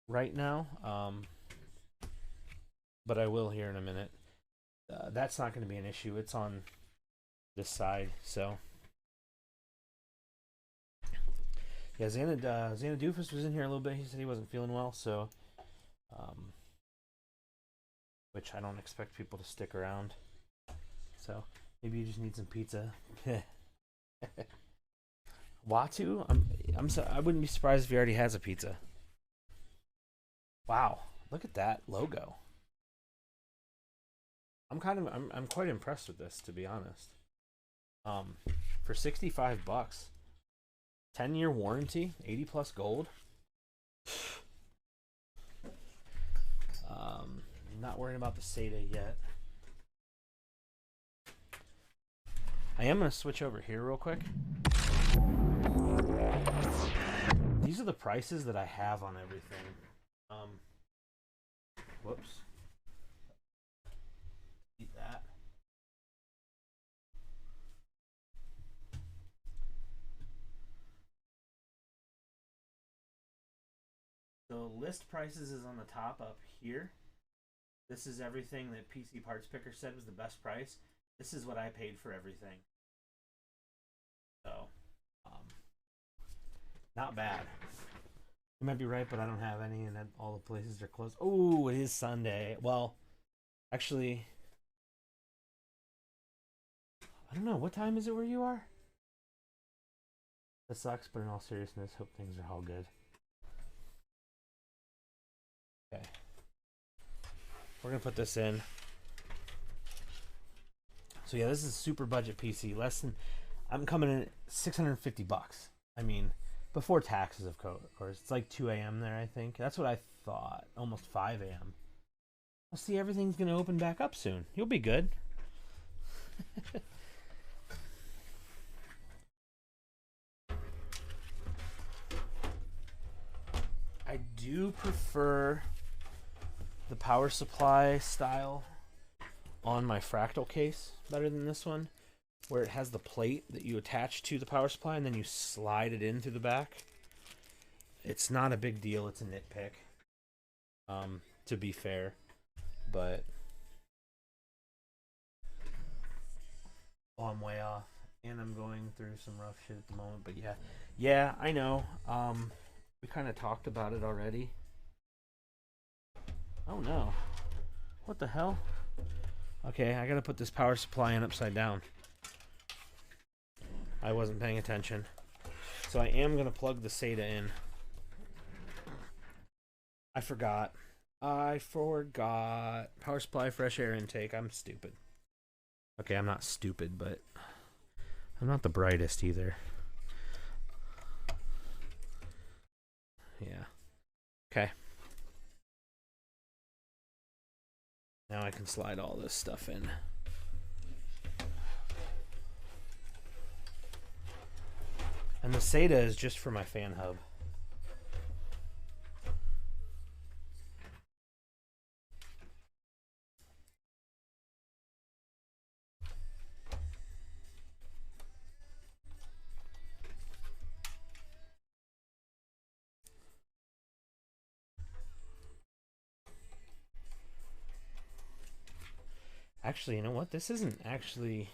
Right now, but I will here in a minute. That's not going to be an issue. It's on this side, so yeah. Xana Doofus was in here a little bit. He said he wasn't feeling well, so which I don't expect people to stick around. So maybe you just need some pizza. Watu, I wouldn't be surprised if he already has a pizza. Wow, look at that logo. I'm quite impressed with this, to be honest. For $65, 10-year warranty, 80 plus gold. Not worrying about the SATA yet. I am going to switch over here real quick. These are the prices that I have on everything. Whoops. Eat that. So list prices is on the top up here. This is everything that PC Parts Picker said was the best price. This is what I paid for everything. So, not bad. You might be right, but I don't have any, and all the places are closed. Oh, it is Sunday. Well, actually, I don't know. What time is it where you are? That sucks, but in all seriousness, hope things are all good. Okay. We're going to put this in. So yeah, this is a super budget PC. I'm coming in at $650. I mean, before taxes, of course. It's like 2 a.m. there, I think. That's what I thought. Almost 5 a.m. Well, see, everything's going to open back up soon. You'll be good. I do prefer the power supply style on my Fractal case better than this one, where it has the plate that you attach to the power supply and then you slide it in through the back. It's not a big deal. It's a nitpick, to be fair, but I'm way off, and I'm going through some rough shit at the moment. But yeah, I know. We kind of talked about it already. Oh no, what the hell? Okay, I gotta put this power supply in upside down. I wasn't paying attention. So I am gonna plug the SATA in. I forgot. Power supply, fresh air intake. I'm stupid. Okay, I'm not stupid, but I'm not the brightest either. Yeah. Okay. Now I can slide all this stuff in. And the SATA is just for my fan hub. Actually, you know what? This isn't actually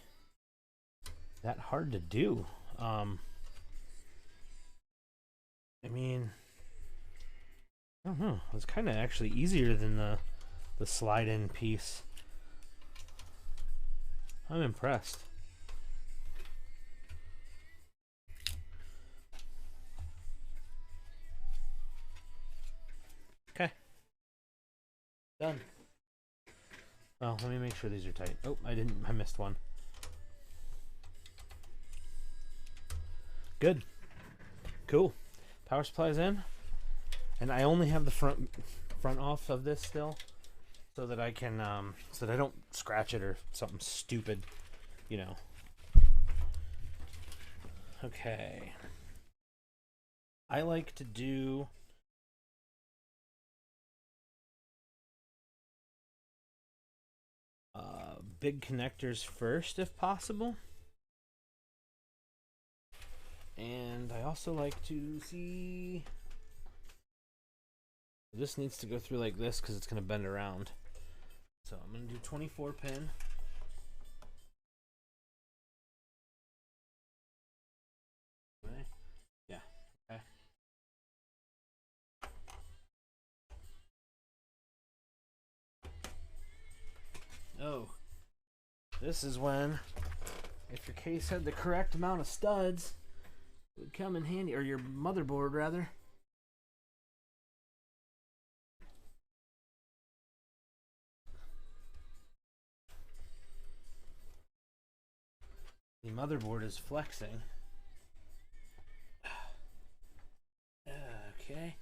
that hard to do. I mean, I don't know. It's kind of actually easier than the slide-in piece. I'm impressed. Okay. Done. Well, let me make sure these are tight. Oh, I missed one. Good. Cool. Power supply's in. And I only have the front off of this still. so that I can so that I don't scratch it or something stupid, you know. Okay. I like to do big connectors first if possible. And I also like to see, this needs to go through like this because it's going to bend around. So I'm going to do 24 pin. Okay. Yeah. Okay. Oh, this is when, if your case had the correct amount of studs, it would come in handy, or your motherboard rather. The motherboard is flexing. Okay.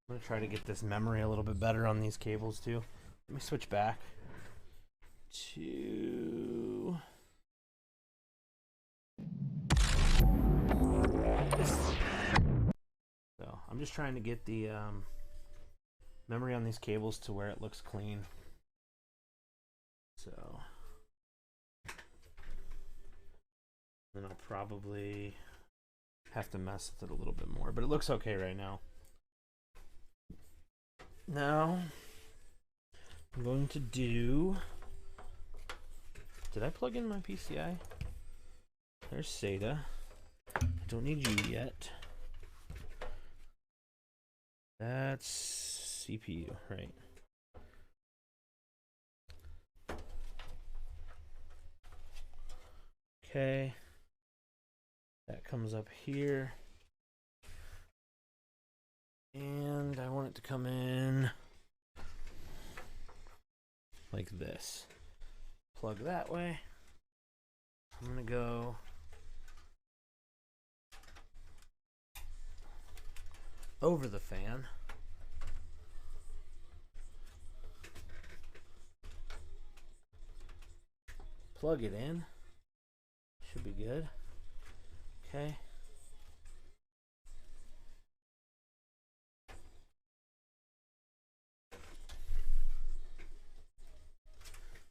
I'm going to try to get this memory a little bit better on these cables too. Let me switch back to... So I'm just trying to get the memory on these cables to where it looks clean. So then I'll probably have to mess with it a little bit more, but it looks okay right now. Now I'm going to do... Did I plug in my PCI? There's SATA. I don't need you yet. That's CPU, right? Okay. That comes up here. And I want it to come in like this. Plug that way. I'm going to go over the fan. Plug it in. Should be good. Okay.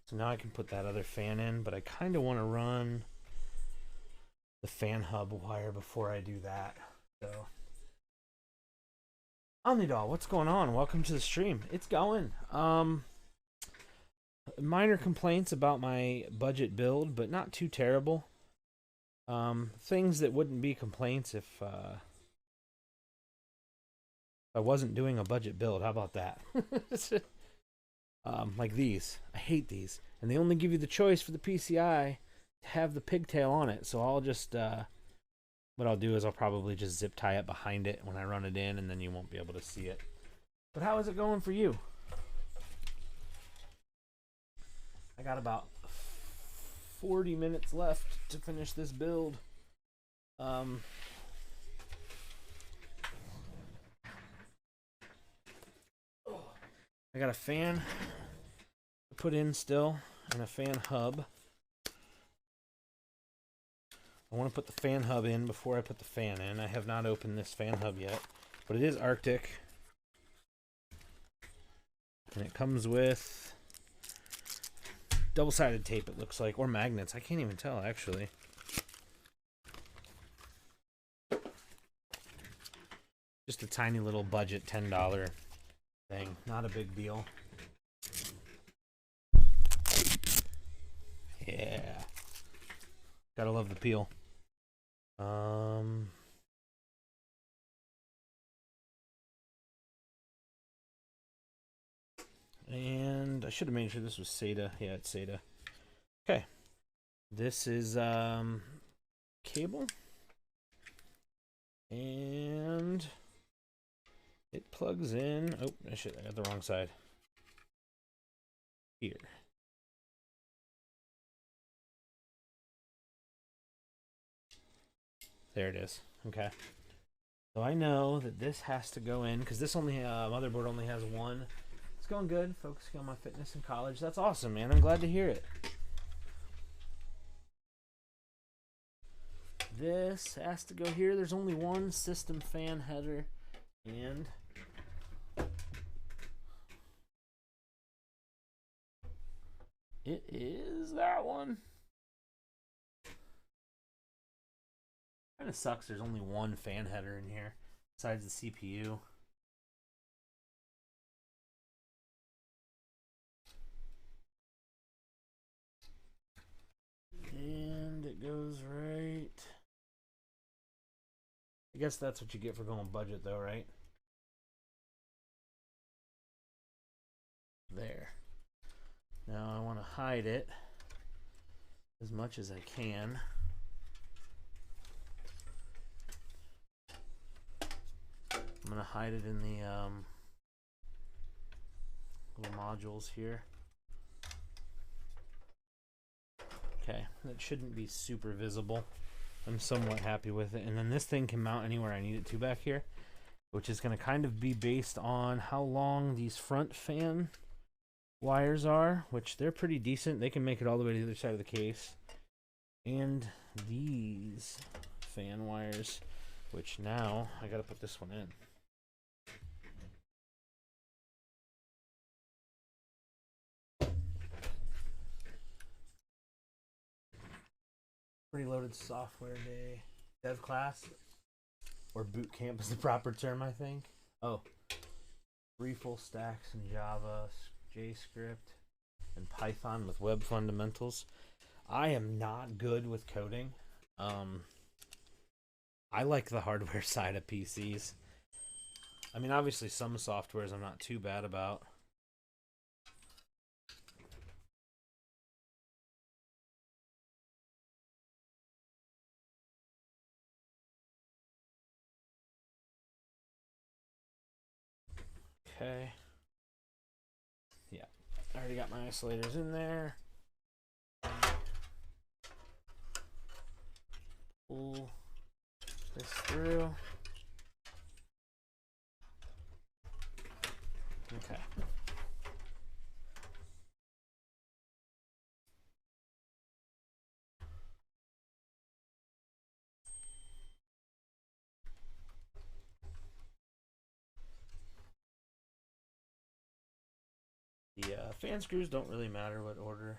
So now I can put that other fan in, but I kind of want to run the fan hub wire before I do that. So, Omnidol, what's going on? Welcome to the stream. It's going. Minor complaints about my budget build, but not too terrible. Things that wouldn't be complaints if I wasn't doing a budget build. How about that? Like these. I hate these. And they only give you the choice for the PCI to have the pigtail on it. So I'll just, what I'll do is I'll probably just zip tie it behind it when I run it in, and then you won't be able to see it. But how is it going for you? I got about 40 minutes left to finish this build. I got a fan to put in still, and a fan hub. I want to put the fan hub in before I put the fan in. I have not opened this fan hub yet, but it is Arctic. And it comes with double-sided tape, it looks like, or magnets. I can't even tell, actually. Just a tiny little budget $10 thing. Not a big deal. Yeah. Gotta love the peel. And I should have made sure this was SATA. Yeah, it's SATA. Okay. This is cable. And it plugs in. Oh, I got the wrong side. Here. There it is. Okay. So I know that this has to go in because this only motherboard only has one. It's going good. Focusing on my fitness in college. That's awesome, man. I'm glad to hear it. This has to go here. There's only one system fan header, and it is that one. Kind of sucks there's only one fan header in here besides the CPU. And it goes right. I guess that's what you get for going budget though, right? There. Now I want to hide it as much as I can. I'm going to hide it in the little modules here. Okay, that shouldn't be super visible. I'm somewhat happy with it. And then this thing can mount anywhere I need it to back here, which is going to kind of be based on how long these front fan wires are, which they're pretty decent. They can make it all the way to the other side of the case. And these fan wires, which now I got to put this one in. Pretty loaded software day. Dev class, or boot camp is the proper term, I think. Oh, 3 full stacks in Java, JScript, and Python with web fundamentals. I am not good with coding. I like the hardware side of PCs. I mean, obviously some softwares I'm not too bad about. Okay. Yeah, I already got my isolators in there. Pull this through. Okay. The fan screws don't really matter what order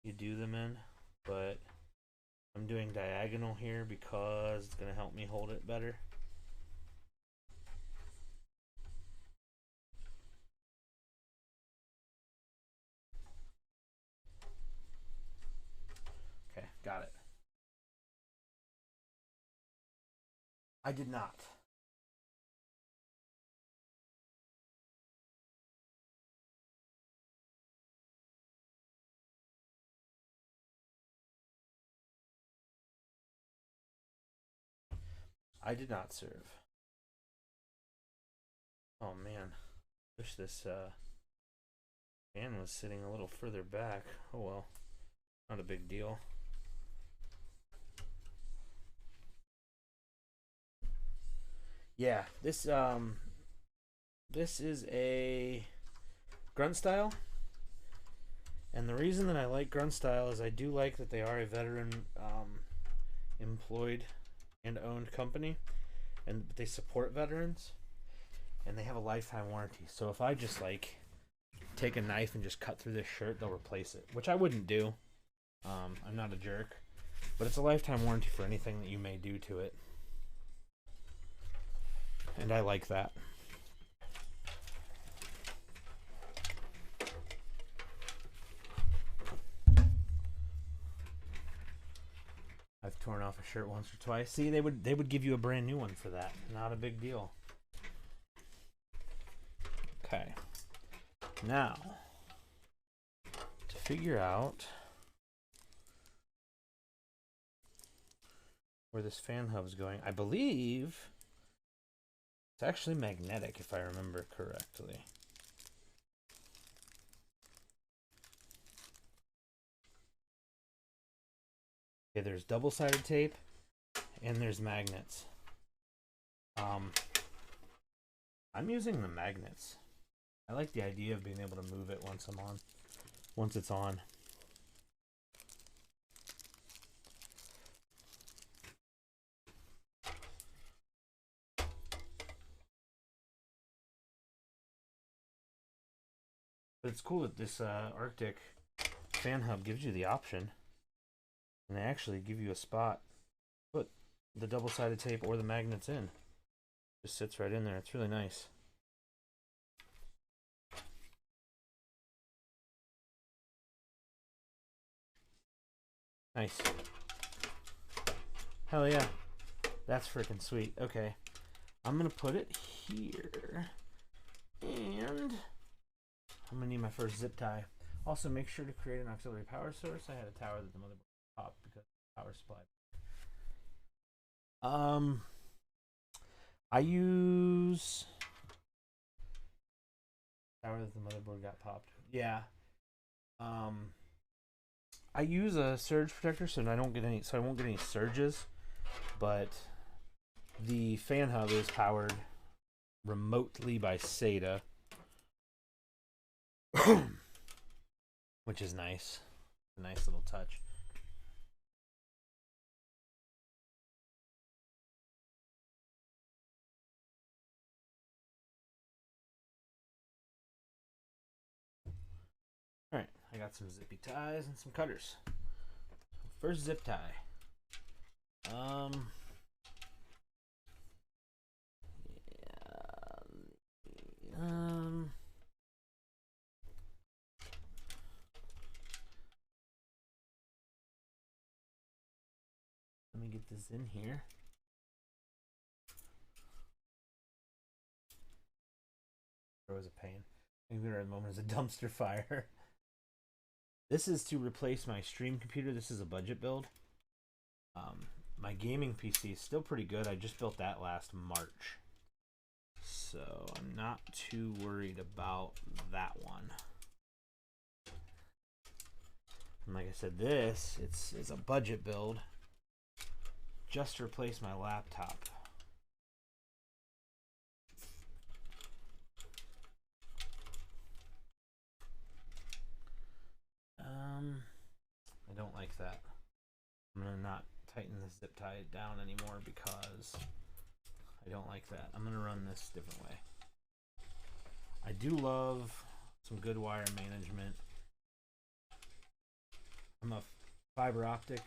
you do them in, but I'm doing diagonal here because it's going to help me hold it better. Okay, got it. I did not. I did not serve. Oh man, wish this fan was sitting a little further back. Oh well, not a big deal. Yeah, this is a grunt style, and the reason that I like grunt style is I do like that they are a veteran employed and owned company, and they support veterans, and they have a lifetime warranty. So if I just like take a knife and just cut through this shirt, they'll replace it, which I wouldn't do. I'm not a jerk, but it's a lifetime warranty for anything that you may do to it, and I like that. I've torn off a shirt once or twice. See, they would give you a brand new one for that. Not a big deal. Okay. Now, to figure out where this fan hub's going, I believe it's actually magnetic, if I remember correctly. Okay, there's double-sided tape and there's magnets. I'm using the magnets. I like the idea of being able to move it once it's on. But it's cool that this Arctic fan hub gives you the option, and they actually give you a spot to put the double-sided tape or the magnets in. Just sits right in there. It's really nice. Nice. Hell yeah. That's freaking sweet. Okay. I'm going to put it here. And I'm going to need my first zip tie. Also, make sure to create an auxiliary power source. I had a tower that the motherboard popped because of the power supply. I use tower that the motherboard got popped. Yeah. I use a surge protector so I won't get any surges, but the fan hub is powered remotely by SATA, which is nice. A nice little touch. Alright, I got some zippy ties and some cutters. First zip tie. Let me get this in here. There was a pain. Computer at the moment is a dumpster fire. This is to replace my stream computer. This is a budget build. My gaming PC is still pretty good. I just built that last March, so I'm not too worried about that one. And like I said, this it's a budget build just to replace my laptop. I don't like that. I'm gonna not tighten the zip tie down anymore because I don't like that. I'm gonna run this a different way. I do love some good wire management. I'm a fiber optic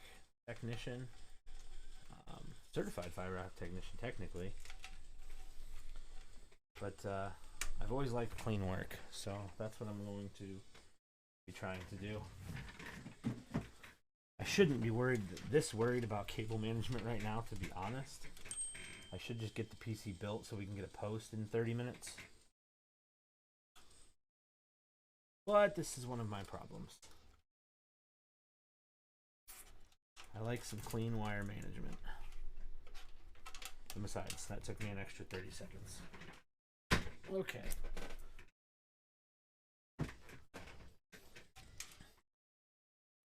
technician, certified fiber optic technician technically, but I've always liked clean work, so that's what I'm going to be trying to do. I shouldn't be worried about cable management right now, to be honest. I should just get the PC built so we can get a post in 30 minutes. But this is one of my problems. I like some clean wire management. And besides, that took me an extra 30 seconds. Okay.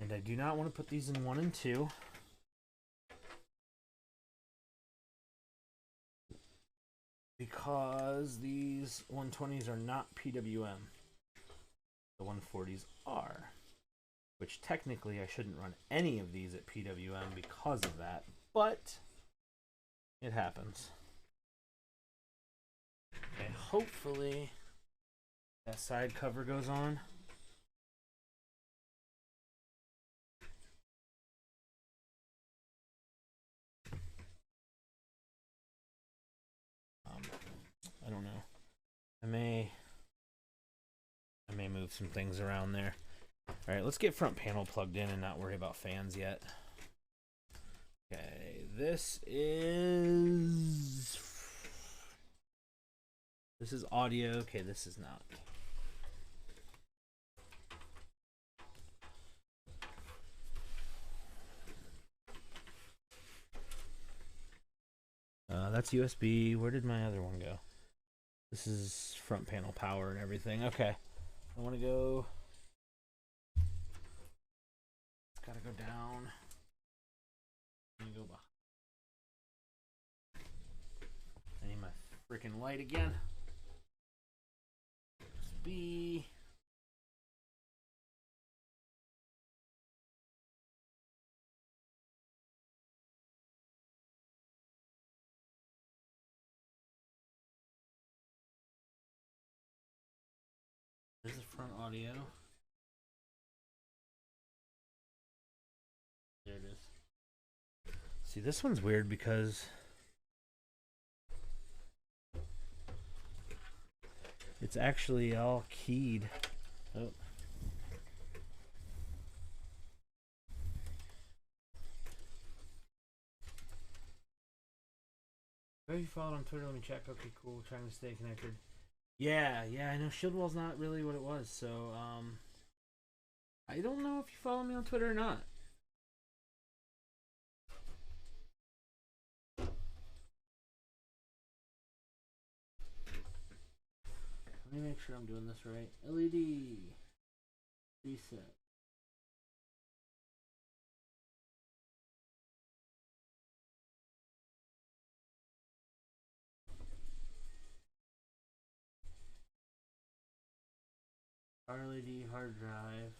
And I do not want to put these in 1 and 2. Because these 120s are not PWM. The 140s are. Which technically I shouldn't run any of these at PWM because of that. But it happens. Okay, hopefully that side cover goes on. I don't know. I may move some things around there. All right, let's get front panel plugged in and not worry about fans yet. Okay, this is audio. Okay, this is not. That's USB. Where did my other one go? This is front panel power and everything. Okay. I want to go. It's got to go down. Let me go behind. freaking light again. B. There's the front audio. There it is. See, this one's weird because it's actually all keyed. Oh. Have you followed on Twitter? Let me check. Okay, cool. Trying to stay connected. Yeah, I know Shieldwall's not really what it was, so I don't know if you follow me on Twitter or not. Let me make sure I'm doing this right. LED reset. LED hard drive.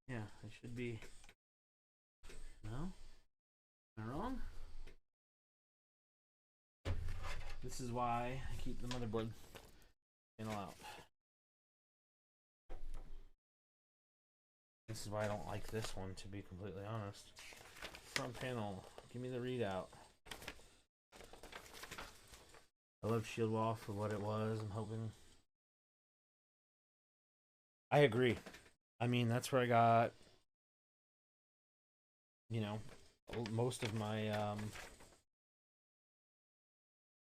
Yeah, it should be. No? Am I wrong? This is why I keep the motherboard panel out. This is why I don't like this one, to be completely honest. Front panel, give me the readout. I love Shieldwall for what it was. I'm hoping. I agree. I mean, that's where I got, you know, most of my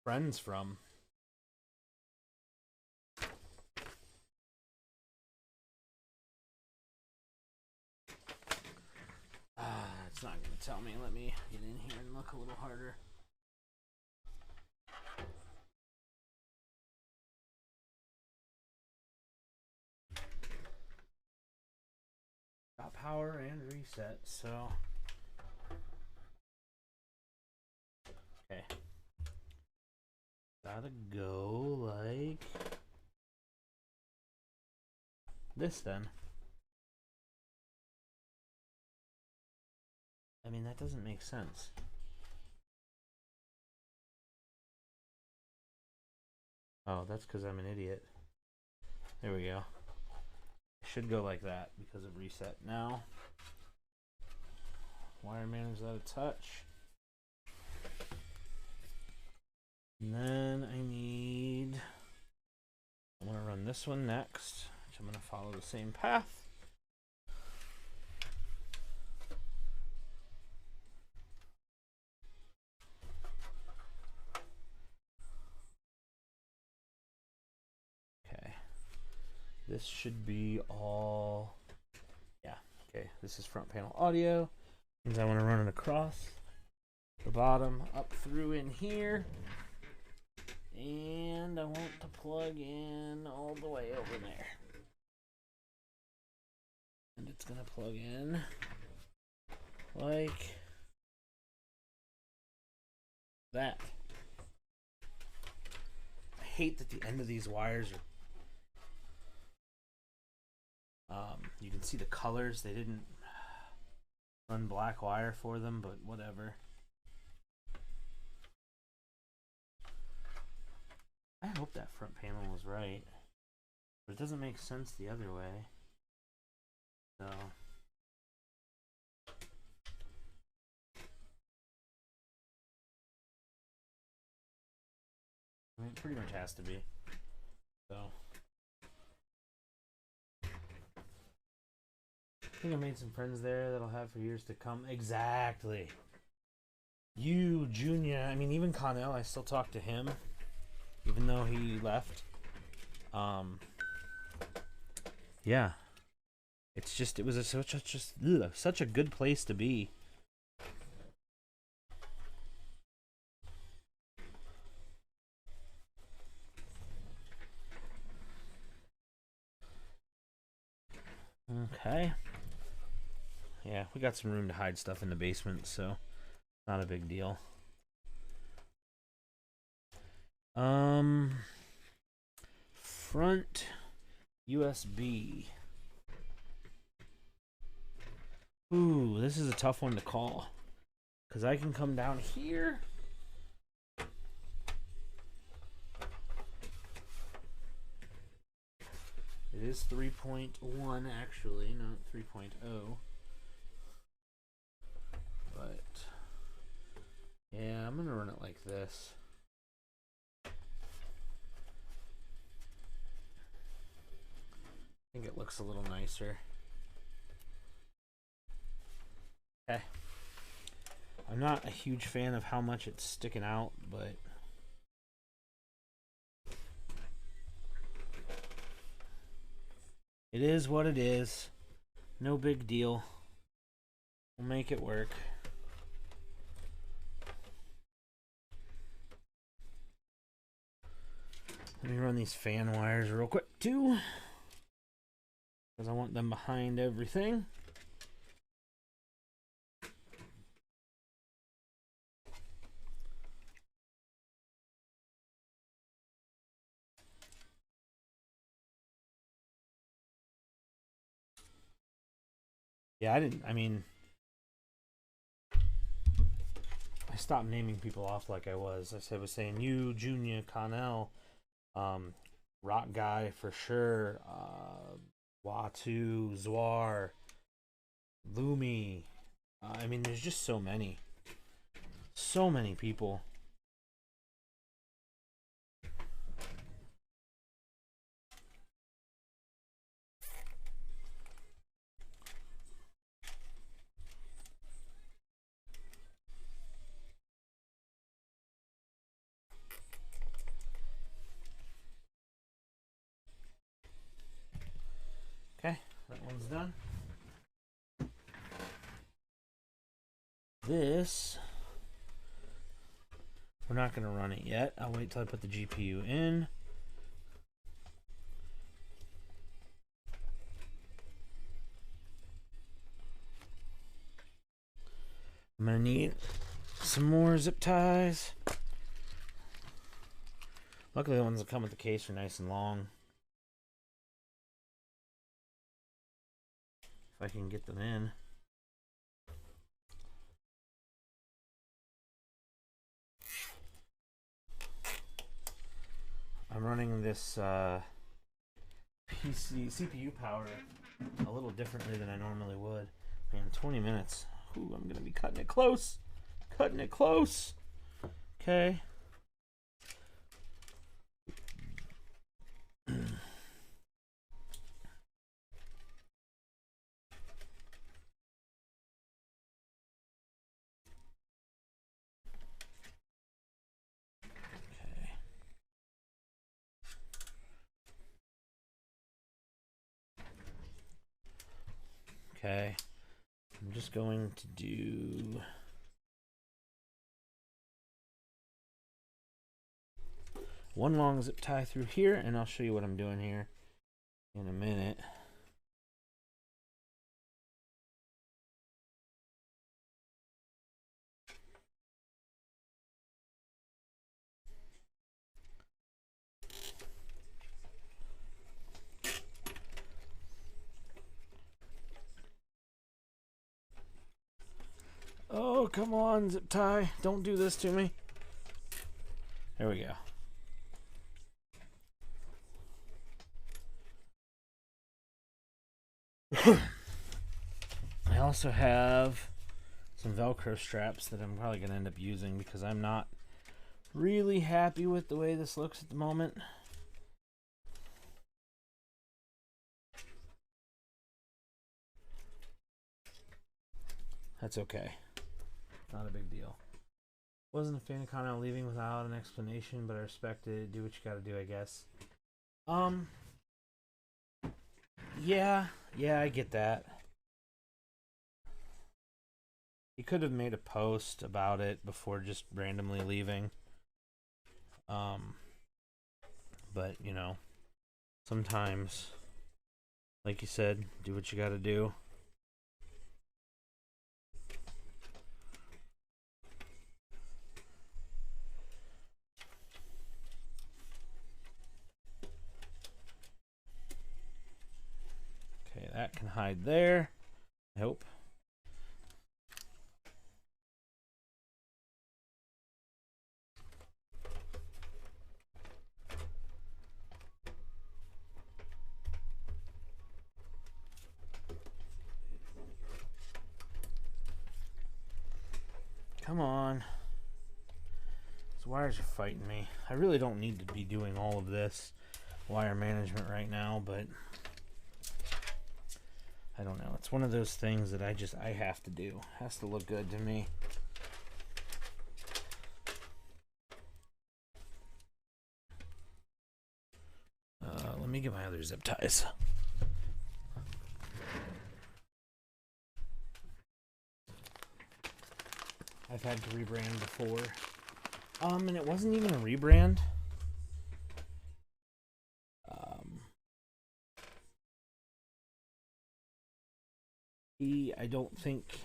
friends from. It's not going to tell me. Let me get in here and look a little harder. Got power and reset, so. Okay. Gotta go like this then. I mean, that doesn't make sense. Oh, that's because I'm an idiot. There we go. It should go like that because of reset. Now, wire manage that a touch. And then I'm going to run this one next, which I'm going to follow the same path. Okay. This should be all, yeah, okay. This is front panel audio. Means I want to run it across the bottom, up through in here. And I want to plug in all the way over there. And it's going to plug in like that. I hate that the end of these wires are... you can see the colors. They didn't run black wire for them, but whatever. I hope that front panel was right, but it doesn't make sense the other way. So I mean, it pretty much has to be. So I think I made some friends there that I'll have for years to come. Exactly. You, Junior. I mean, even Connell, I still talk to him. Even though he left. Yeah. It's just, it was such a good place to be. Okay. Yeah, we got some room to hide stuff in the basement, so not a big deal. Front USB. Ooh, this is a tough one to call. Because I can come down here. It is 3.1 actually, not 3.0. But yeah, I'm gonna run it like this. I think it looks a little nicer. Okay. I'm not a huge fan of how much it's sticking out, but it is what it is. No big deal. We'll make it work. Let me run these fan wires real quick too, because I want them behind everything. Yeah, I stopped naming people off like I was. I was saying you, Junior, Connell, Rock Guy for sure, Watu, Zwar, Lumi. I mean, there's just so many. So many people. Okay, that one's done. This, we're not going to run it yet. I'll wait till I put the GPU in. I'm going to need some more zip ties. Luckily the ones that come with the case are nice and long. If I can get them in. I'm running this CPU power a little differently than I normally would. Man, 20 minutes. Ooh, I'm going to be cutting it close. Cutting it close. Okay. Okay, I'm just going to do one long zip tie through here, and I'll show you what I'm doing here in a minute. Oh, come on, zip tie. Don't do this to me. There we go. I also have some Velcro straps that I'm probably going to end up using because I'm not really happy with the way this looks at the moment. That's okay. Not a big deal. Wasn't a fan of Connell leaving without an explanation, but I respect it. Do what you gotta do, I guess. Yeah, I get that. He could have made a post about it before just randomly leaving. But you know, sometimes Like you said, do what you got to do. Okay, that can hide there. I hope. Come on. These wires are fighting me. I really don't need to be doing all of this wire management right now, but I don't know. It's one of those things that I have to do. It has to look good to me. Let me get my other zip ties. I've had to rebrand before. And it wasn't even a rebrand. I don't think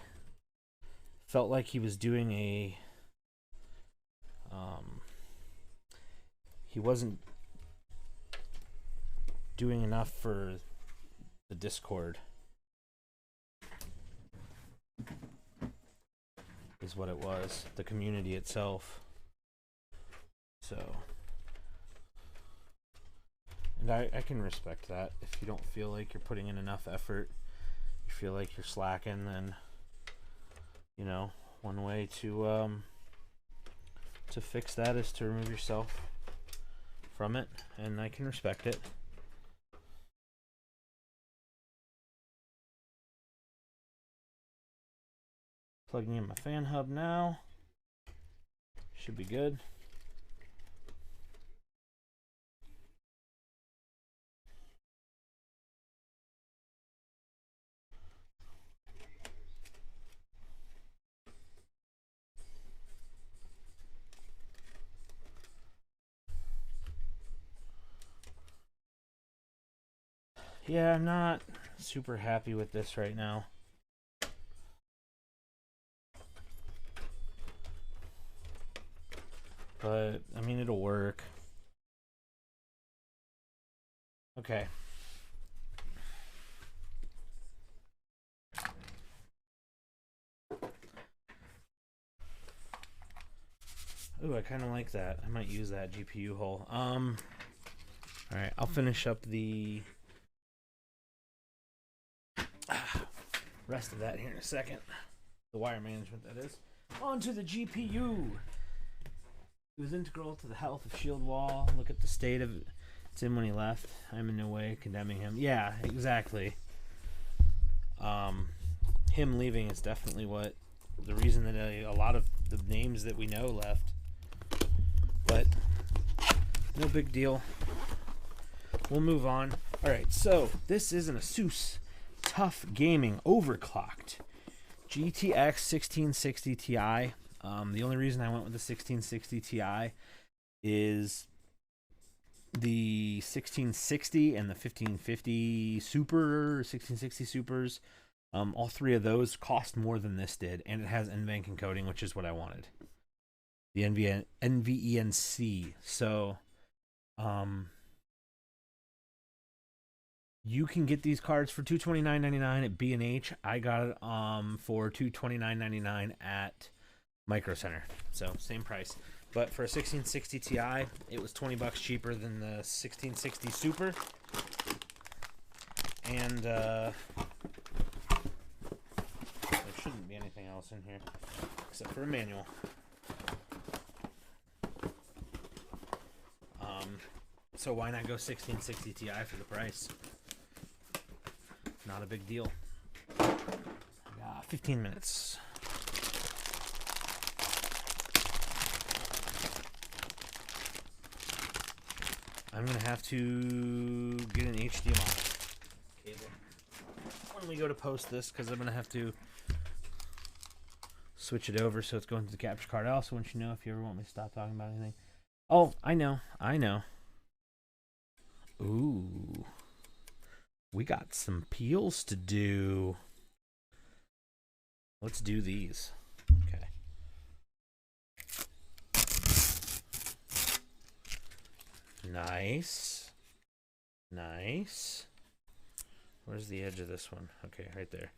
felt like he was doing a he wasn't doing enough for the Discord is what it was, the community itself. So, and I can respect that. If you don't feel like you're putting in enough effort, you feel like you're slacking, then, you know, one way to fix that is to remove yourself from it, and I can respect it. Plugging in my fan hub now. Should be good. Yeah, I'm not super happy with this right now. But, I mean, it'll work. Okay. Ooh, I kind of like that. I might use that GPU hole. Alright, I'll finish up the rest of that here in a second. The wire management, that is. On to the GPU. It was integral to the health of Shield Wall. Look at the state of it's in when he left. I'm in no way condemning him. Yeah, exactly. Him leaving is definitely what the reason that a lot of the names that we know left. But no big deal. We'll move on. All right, so this is an Asus Tough Gaming overclocked GTX 1660 Ti. The only reason I went with the 1660 Ti is the 1660 and the 1550 Super, 1660 Supers. All three of those cost more than this did, and it has NVENC encoding, which is what I wanted. The NVENC. So, you can get these cards for $229.99 at B&H. I got it for $229.99 at Micro Center. So same price. But for a 1660 Ti, it was $20 cheaper than the 1660 Super. And there shouldn't be anything else in here except for a manual. So why not go 1660 Ti for the price? Not a big deal. 15 minutes. I'm going to have to get an HDMI cable when we go to post this, because I'm going to have to switch it over so it's going to the capture card. I also want you to know if you ever want me to stop talking about anything. Oh, I know. Ooh. We got some peels to do. Let's do these. Okay. Nice. Nice. Where's the edge of this one? Okay, right there.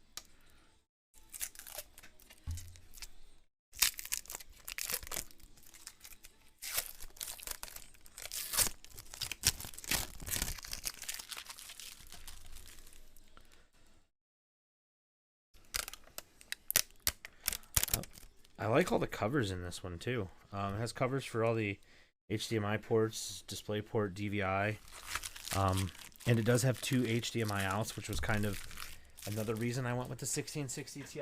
I like all the covers in this one too. It has covers for all the HDMI ports, DisplayPort, DVI, and it does have 2 HDMI outs, which was kind of another reason I went with the 1660 Ti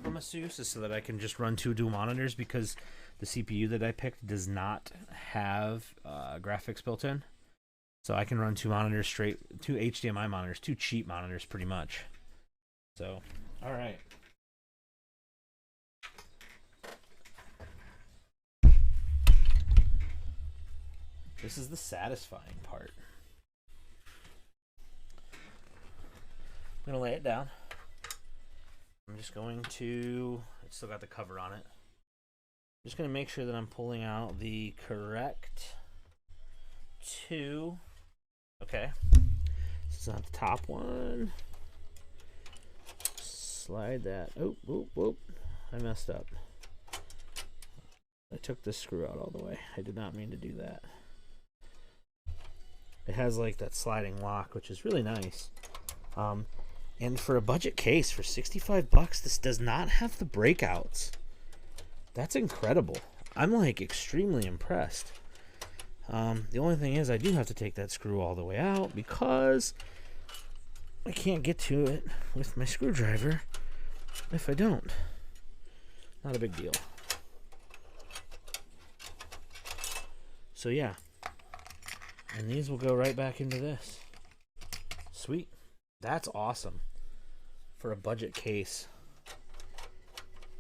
from Asus, is so that I can just run 2 dual monitors, because the CPU that I picked does not have graphics built in. So I can run 2 monitors straight, 2 HDMI monitors, 2 cheap monitors pretty much. So, all right. This is the satisfying part. I'm going to lay it down. I'm just going to, it's still got the cover on it. I'm just going to make sure that I'm pulling out the correct 2. Okay. This is not the top one. Slide that. Oh, whoop, whoop. I messed up. I took this screw out all the way. I did not mean to do that. It has like that sliding lock, which is really nice. And for a budget case for 65 bucks, this does not have the breakouts. That's incredible. I'm like extremely impressed. The only thing is I do have to take that screw all the way out because I can't get to it with my screwdriver if I don't. Not a big deal. So yeah. And these will go right back into this. Sweet. That's awesome. For a budget case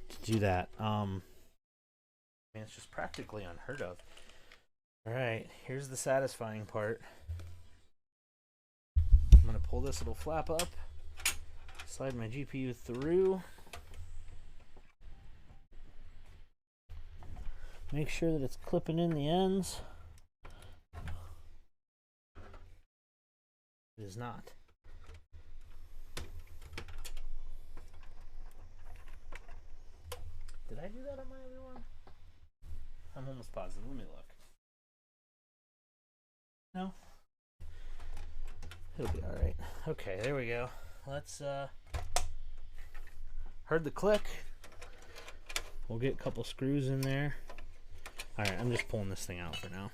to do that. I mean, it's just practically unheard of. Alright, here's the satisfying part. I'm going to pull this little flap up, slide my GPU through, make sure that it's clipping in the ends. It is not. Did I do that on my other one? I'm almost positive. Let me look. No? It'll be alright. Okay, there we go. Let's, heard the click. We'll get a couple screws in there. Alright, I'm just pulling this thing out for now.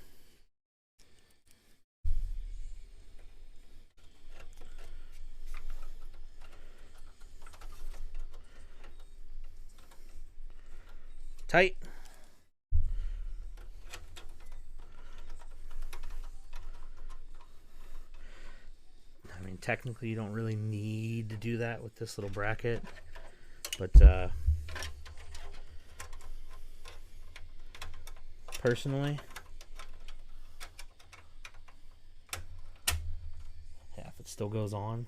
Tight. I mean, technically you don't really need to do that with this little bracket, but personally, yeah, if it still goes on.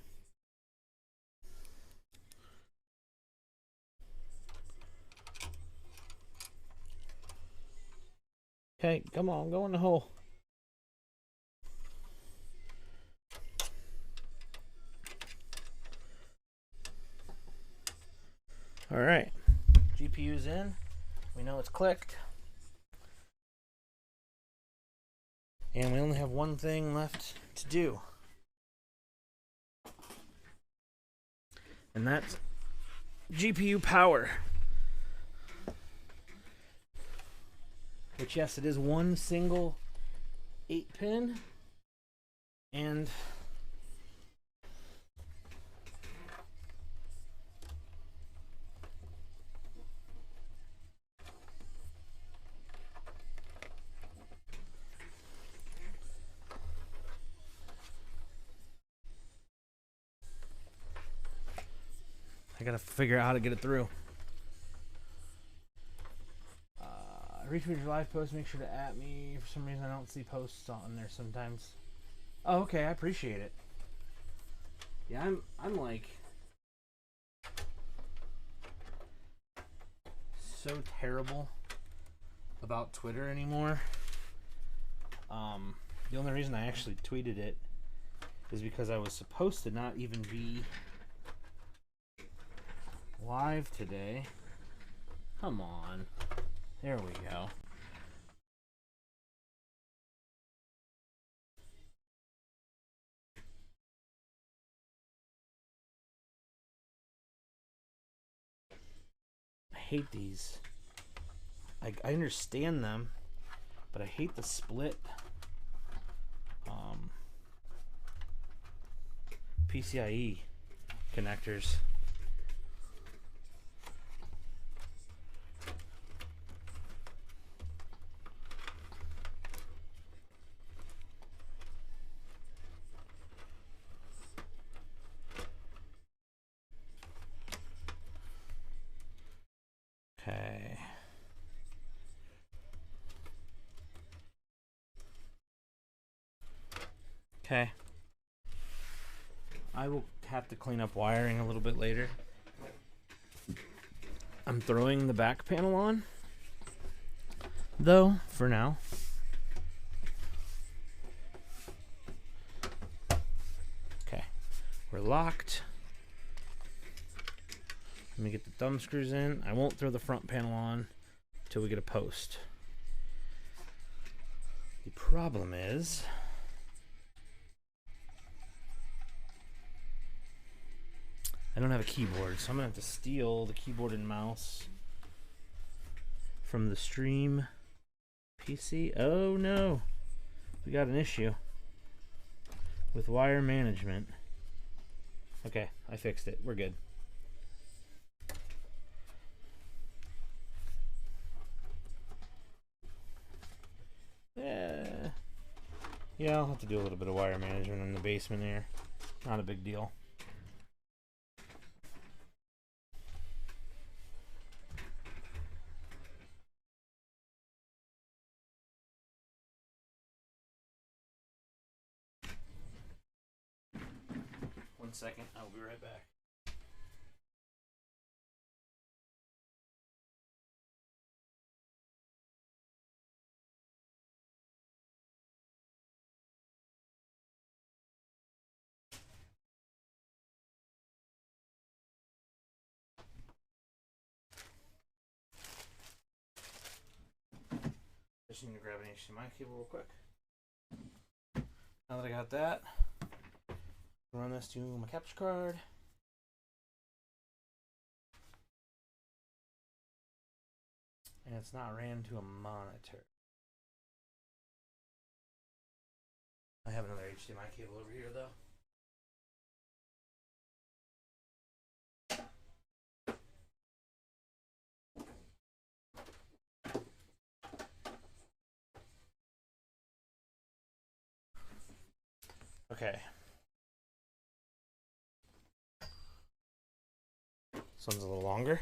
Okay, come on, go in the hole. All right, GPU's in. We know it's clicked. And we only have one thing left to do. And that's GPU power. Which, yes, it is one single 8-pin, and I gotta figure out how to get it through. Retweet your live post. Make sure to @ me. For some reason, I don't see posts on there sometimes. Oh, okay. I appreciate it. Yeah, I'm like so terrible about Twitter anymore. The only reason I actually tweeted it is because I was supposed to not even be live today. Come on. There we go. I hate these. I understand them, but I hate the split PCIe connectors. Okay. Okay. I will have to clean up wiring a little bit later. I'm throwing the back panel on, though, for now. Okay. We're locked. Let me get the thumb screws in. I won't throw the front panel on until we get a post. The problem is I don't have a keyboard, so I'm gonna have to steal the keyboard and mouse from the stream PC. Oh no, we got an issue with wire management. Okay, I fixed it. We're good. Yeah, I'll have to do a little bit of wire management in the basement here. Not a big deal. One second, I'll be right back. Just need to grab an HDMI cable real quick. Now that I got that, run this to my capture card. And it's not ran to a monitor. I have another HDMI cable over here though. Okay. This one's a little longer.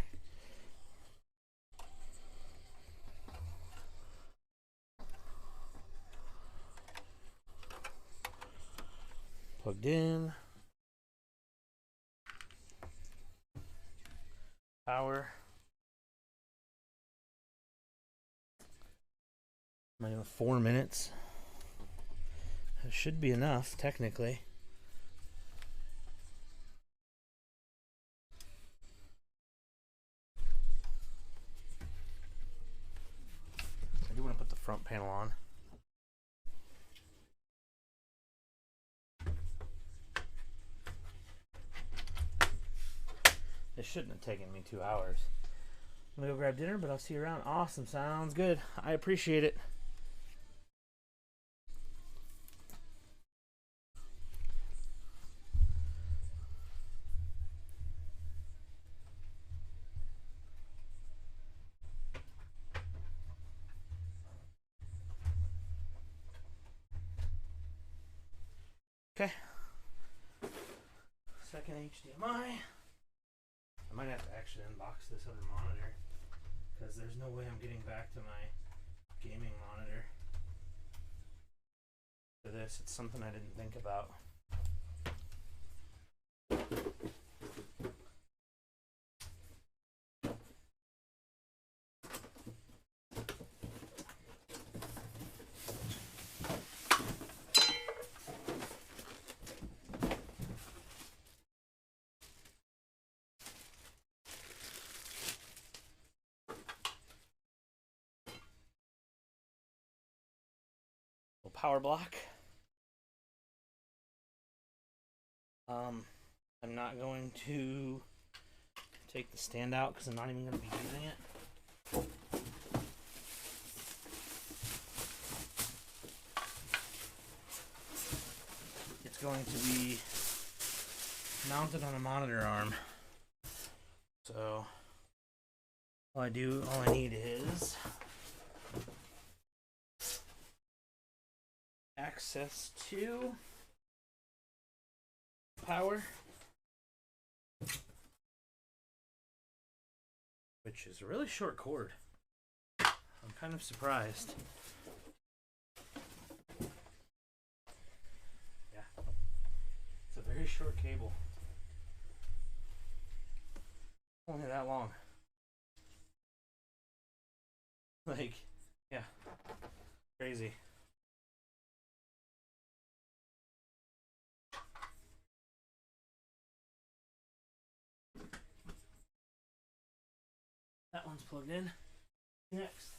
Plugged in. Power. Might have 4 minutes. It should be enough, technically. I do want to put the front panel on. It shouldn't have taken me 2 hours. I'm gonna go grab dinner, but I'll see you around. Awesome, sounds good. I appreciate it. Okay. Second HDMI. I might have to actually unbox this other monitor because there's no way I'm getting back to my gaming monitor for this. It's something I didn't think about. power block. I'm not going to take the stand out because I'm not even going to be using it. It's going to be mounted on a monitor arm. So all I need is access to power, which is a really short cord. I'm kind of surprised. Yeah, it's a very short cable. Only that long. Like, yeah, crazy. That one's plugged in. Next.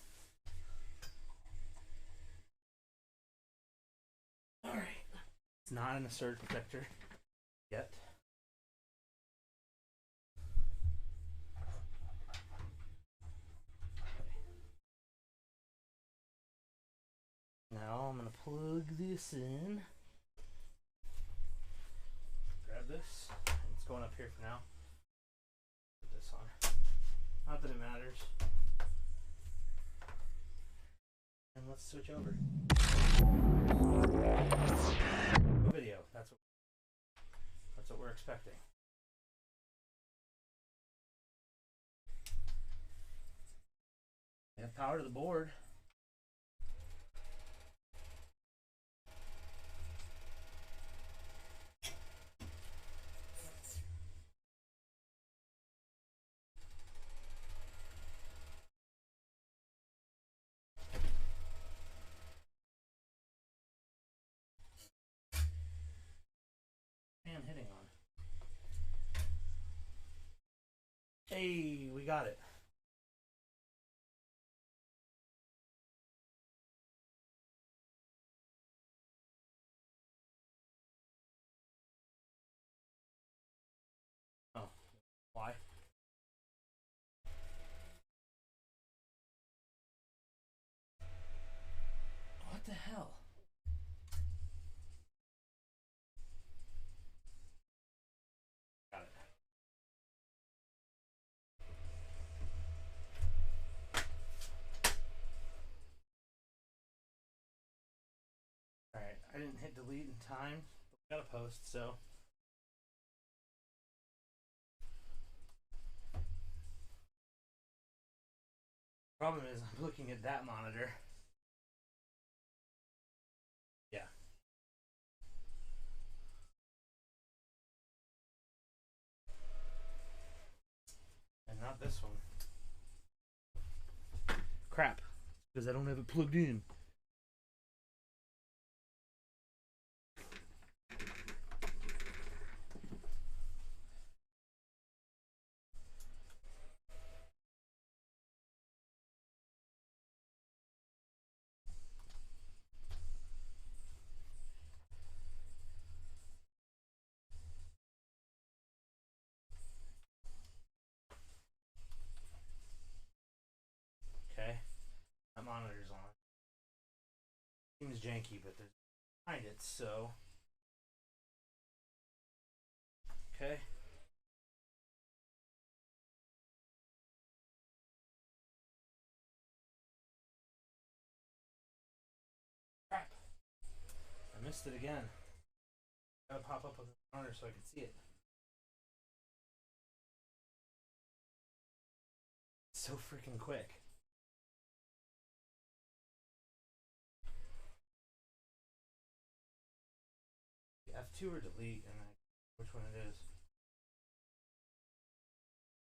Alright. It's not in a surge protector yet. Now I'm going to plug this in. Grab this. It's going up here for now. Put this on. Not that it matters. And let's switch over. Video. That's what we're expecting. We have power to the board. Hitting on. Hey, we got it. Oh, why? What the hell? Alright, I didn't hit delete in time, but we got a post, so. Problem is, I'm looking at that monitor. Yeah. And not this one. Crap, because I don't have it plugged in. Okay, that monitor's on. Seems janky, but there's behind it, so. Okay. Crap. I missed it again. Gotta pop up with the monitor so I can see it. It's so freaking quick. F2 or delete, and which one it is.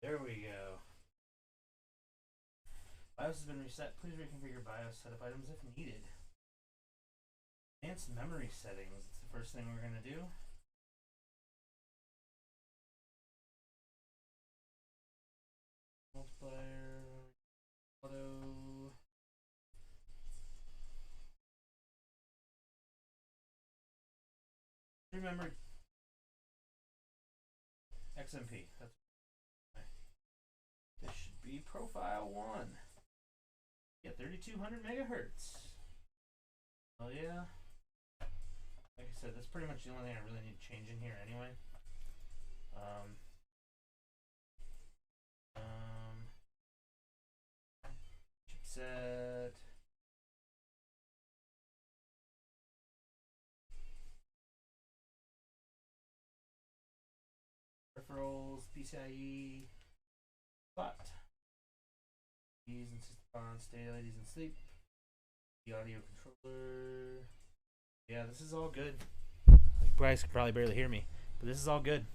There we go. BIOS has been reset. Please reconfigure BIOS setup items if needed. Advanced memory settings. It's the first thing we're going to do. Multiplier. Auto. memory. XMP. That's this should be profile 1. Yeah, 3200 megahertz. Oh yeah. Like I said, that's pretty much the only thing I really need to change in here anyway. Chipset. Peripherals, PCIe, but these and system on, stay ladies and sleep. The audio controller. Yeah, this is all good. You guys can probably barely hear me, but this is all good.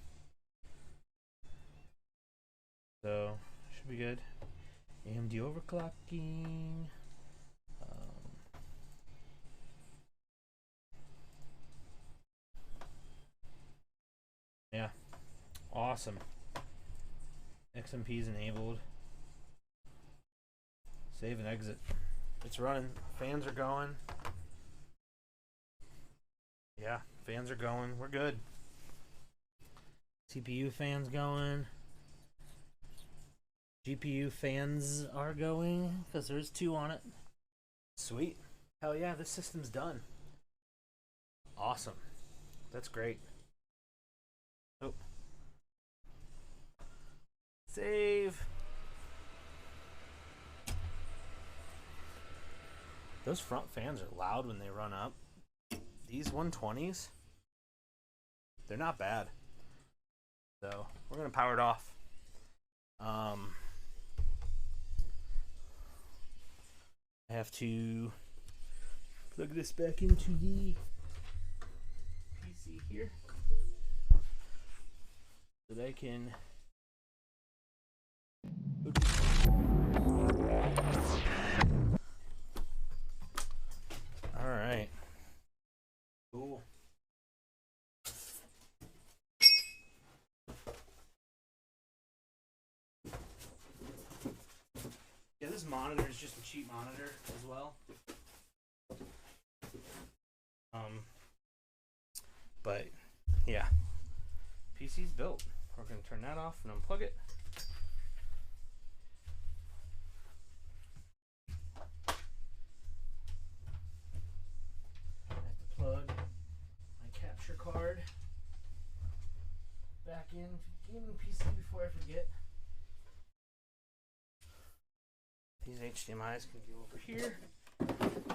So should be good. AMD overclocking. Yeah. Awesome. XMP is enabled. Save and exit. It's running. Fans are going. Yeah, fans are going. We're good. CPU fans going. GPU fans are going because there's 2 on it. Sweet. Hell yeah, this system's done. Awesome. That's great. Oh. Save. Those front fans are loud when they run up. These 120s, they're not bad. So we're gonna power it off. I have to plug this back into the PC here so that I can all right. Cool. Yeah, this monitor is just a cheap monitor as well. But yeah, PC's built. We're gonna turn that off and unplug it. I have to plug my capture card back in gaming PC before I forget. These HDMIs can go over here.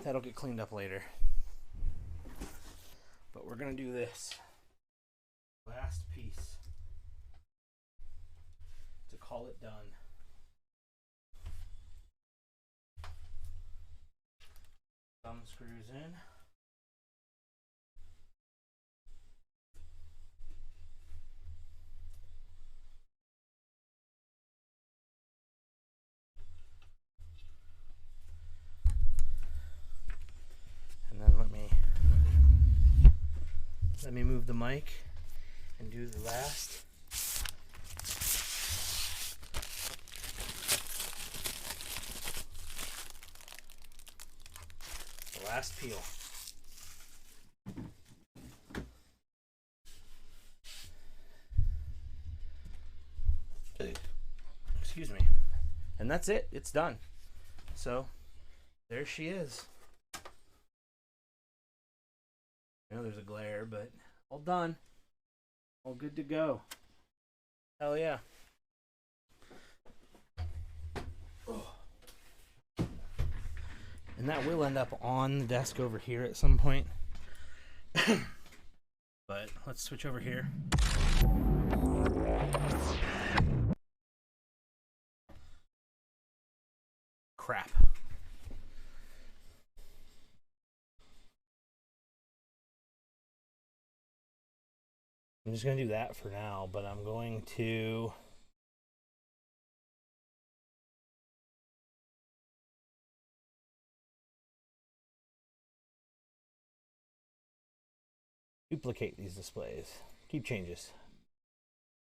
That'll get cleaned up later. But we're gonna do this last piece to call it done. Thumb screws in. And then let me move the mic and do the last. The last peel. Excuse me. And that's it. It's done. So there she is. I know there's a glare, but all done. All good to go. Hell yeah. Oh. And that will end up on the desk over here at some point. But let's switch over here. Crap. I'm just going to do that for now, but I'm going to duplicate these displays. Keep changes.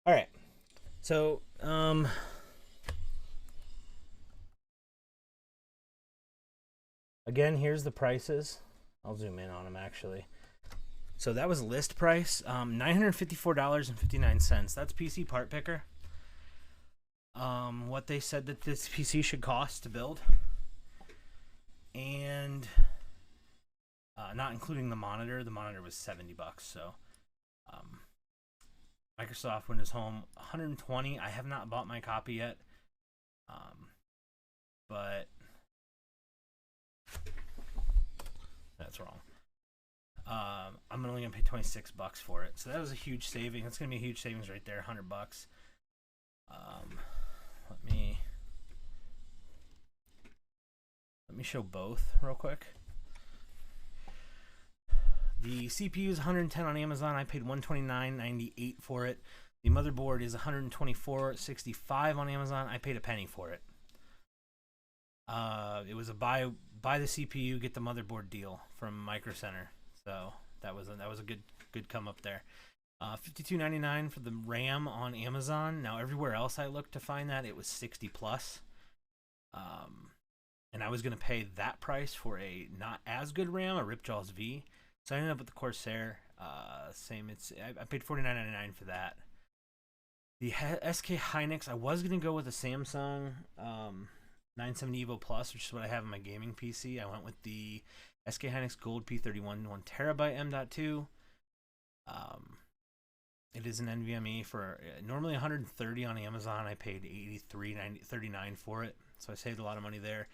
All right. So, again, here's the prices. I'll zoom in on them actually. So that was list price, $954.59. That's PC Part Picker. What they said that this PC should cost to build, and not including the monitor. The monitor was $70. So Microsoft Windows Home 120. I have not bought my copy yet, but that's wrong. I'm only gonna pay $26 for it, so that was a huge saving. That's gonna be a huge savings right there, $100. Let me show both real quick. The CPU is $110 on Amazon. I paid $129.98 for it. The motherboard is $124.65 on Amazon. I paid a penny for it. It was a buy the CPU, get the motherboard deal from Micro Center. So that was a good come up there. $52.99 for the RAM on Amazon. Now everywhere else I looked to find that, it was $60 plus. And I was gonna pay that price for a not as good RAM, a Ripjaws V. So I ended up with the Corsair. Same. I paid $49.99 for that. The SK Hynix. I was gonna go with a Samsung 970 Evo Plus, which is what I have in my gaming PC. I went with the SK Hynix Gold P31 1TB M.2. It is an NVMe for normally $130 on Amazon. I paid $83.39 for it, so I saved a lot of money there.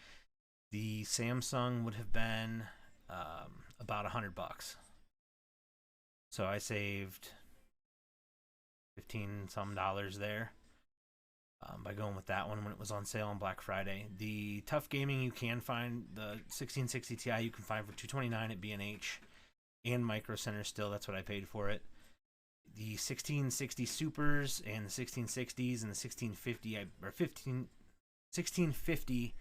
The Samsung would have been about $100, so I saved $15 some there by going with that one when it was on sale on Black Friday. The Tough Gaming, you can find the 1660 Ti you can find for $229 at B&H and Micro Center still. That's what I paid for it. The 1660 Supers and the 1660s and the 1650 1650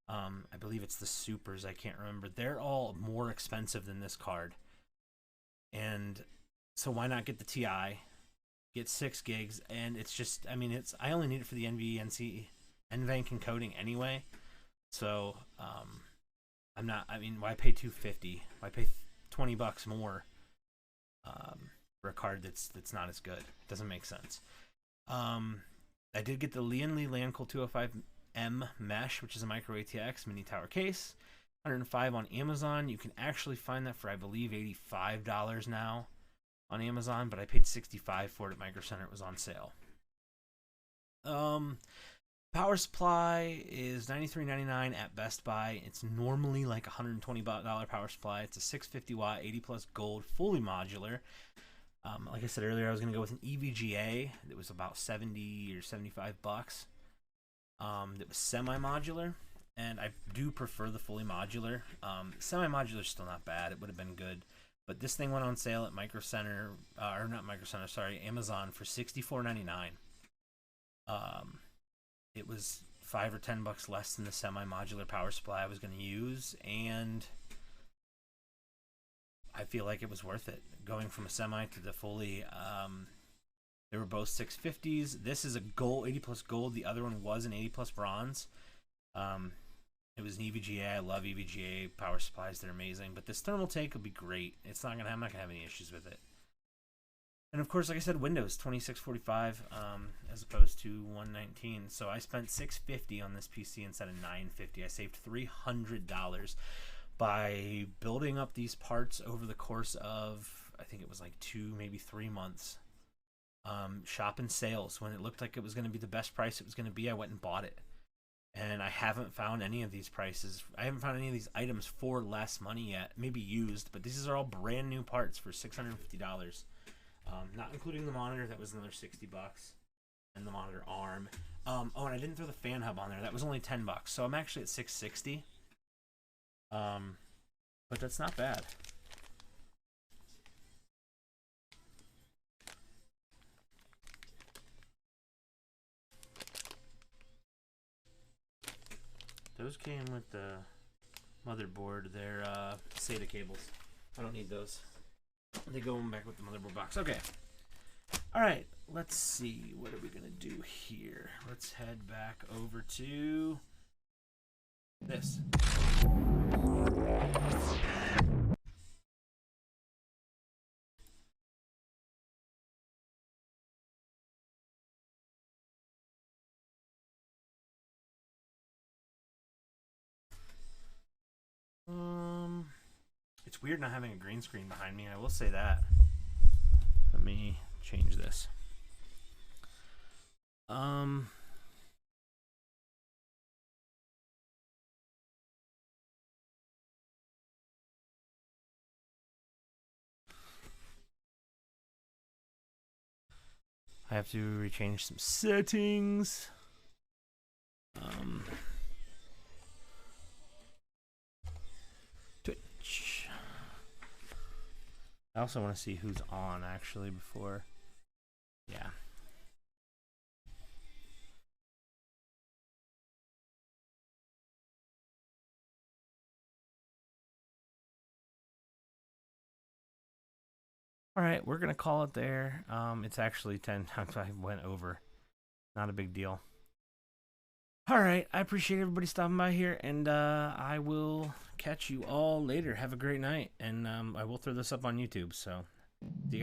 I believe it's the Supers, I can't remember. They're all more expensive than this card. And so why not get the Ti? Get 6 gigs, and it's just, I mean, I only need it for the NVNC encoding anyway. So I'm not, I mean, why pay $250? Why pay $20 more for a card that's not as good? It doesn't make sense. I did get the Lian Lancool 205M mesh, which is a MicroATX mini tower case. $105 on Amazon. You can actually find that for, I believe, $85 now on Amazon, but I paid $65 for it at Micro Center. It was on sale. Power supply is $93.99 at Best Buy. It's normally like $120 power supply. It's a 650 watt, 80 plus gold, fully modular. Like I said earlier, I was going to go with an EVGA. It was about $70 or $75. It was semi-modular, and I do prefer the fully modular. Semi-modular is still not bad. It would have been good. But this thing went on sale at Micro Center, or not Micro Center, sorry, Amazon for $64.99. It was $5 or $10 less than the semi-modular power supply I was going to use, and I feel like it was worth it. Going from a semi to the fully, they were both 650s. This is a gold, 80 plus gold. The other one was an 80 plus bronze. It was an EVGA. I love EVGA power supplies. They're amazing. But this Thermaltake will be great. I'm not gonna have any issues with it. And of course, like I said, Windows 2645 as opposed to 119. So I spent $650 on this PC instead of $950. I saved $300 by building up these parts over the course of, I think it was like 2, maybe 3 months. Shopping sales. When it looked like it was going to be the best price it was going to be, I went and bought it. And I haven't found any of these prices. I haven't found any of these items for less money yet. Maybe used, but these are all brand new parts for $650. Not including the monitor, that was another $60, and the monitor arm. Oh, and I didn't throw the fan hub on there. That was only $10. So I'm actually at $660. But that's not bad. Those came with the motherboard. They're SATA cables. I don't need those. They go back with the motherboard box. Okay. All right. Let's see. What are we going to do here? Let's head back over to this. It's weird not having a green screen behind me. I will say that. Let me change this. I have to rechange some settings. Twitch. I also want to see who's on actually before. Yeah. All right, we're gonna call it there. It's actually 10 times I went over. Not a big deal. All right, I appreciate everybody stopping by here, and I will catch you all later. Have a great night, and I will throw this up on YouTube. So, see you.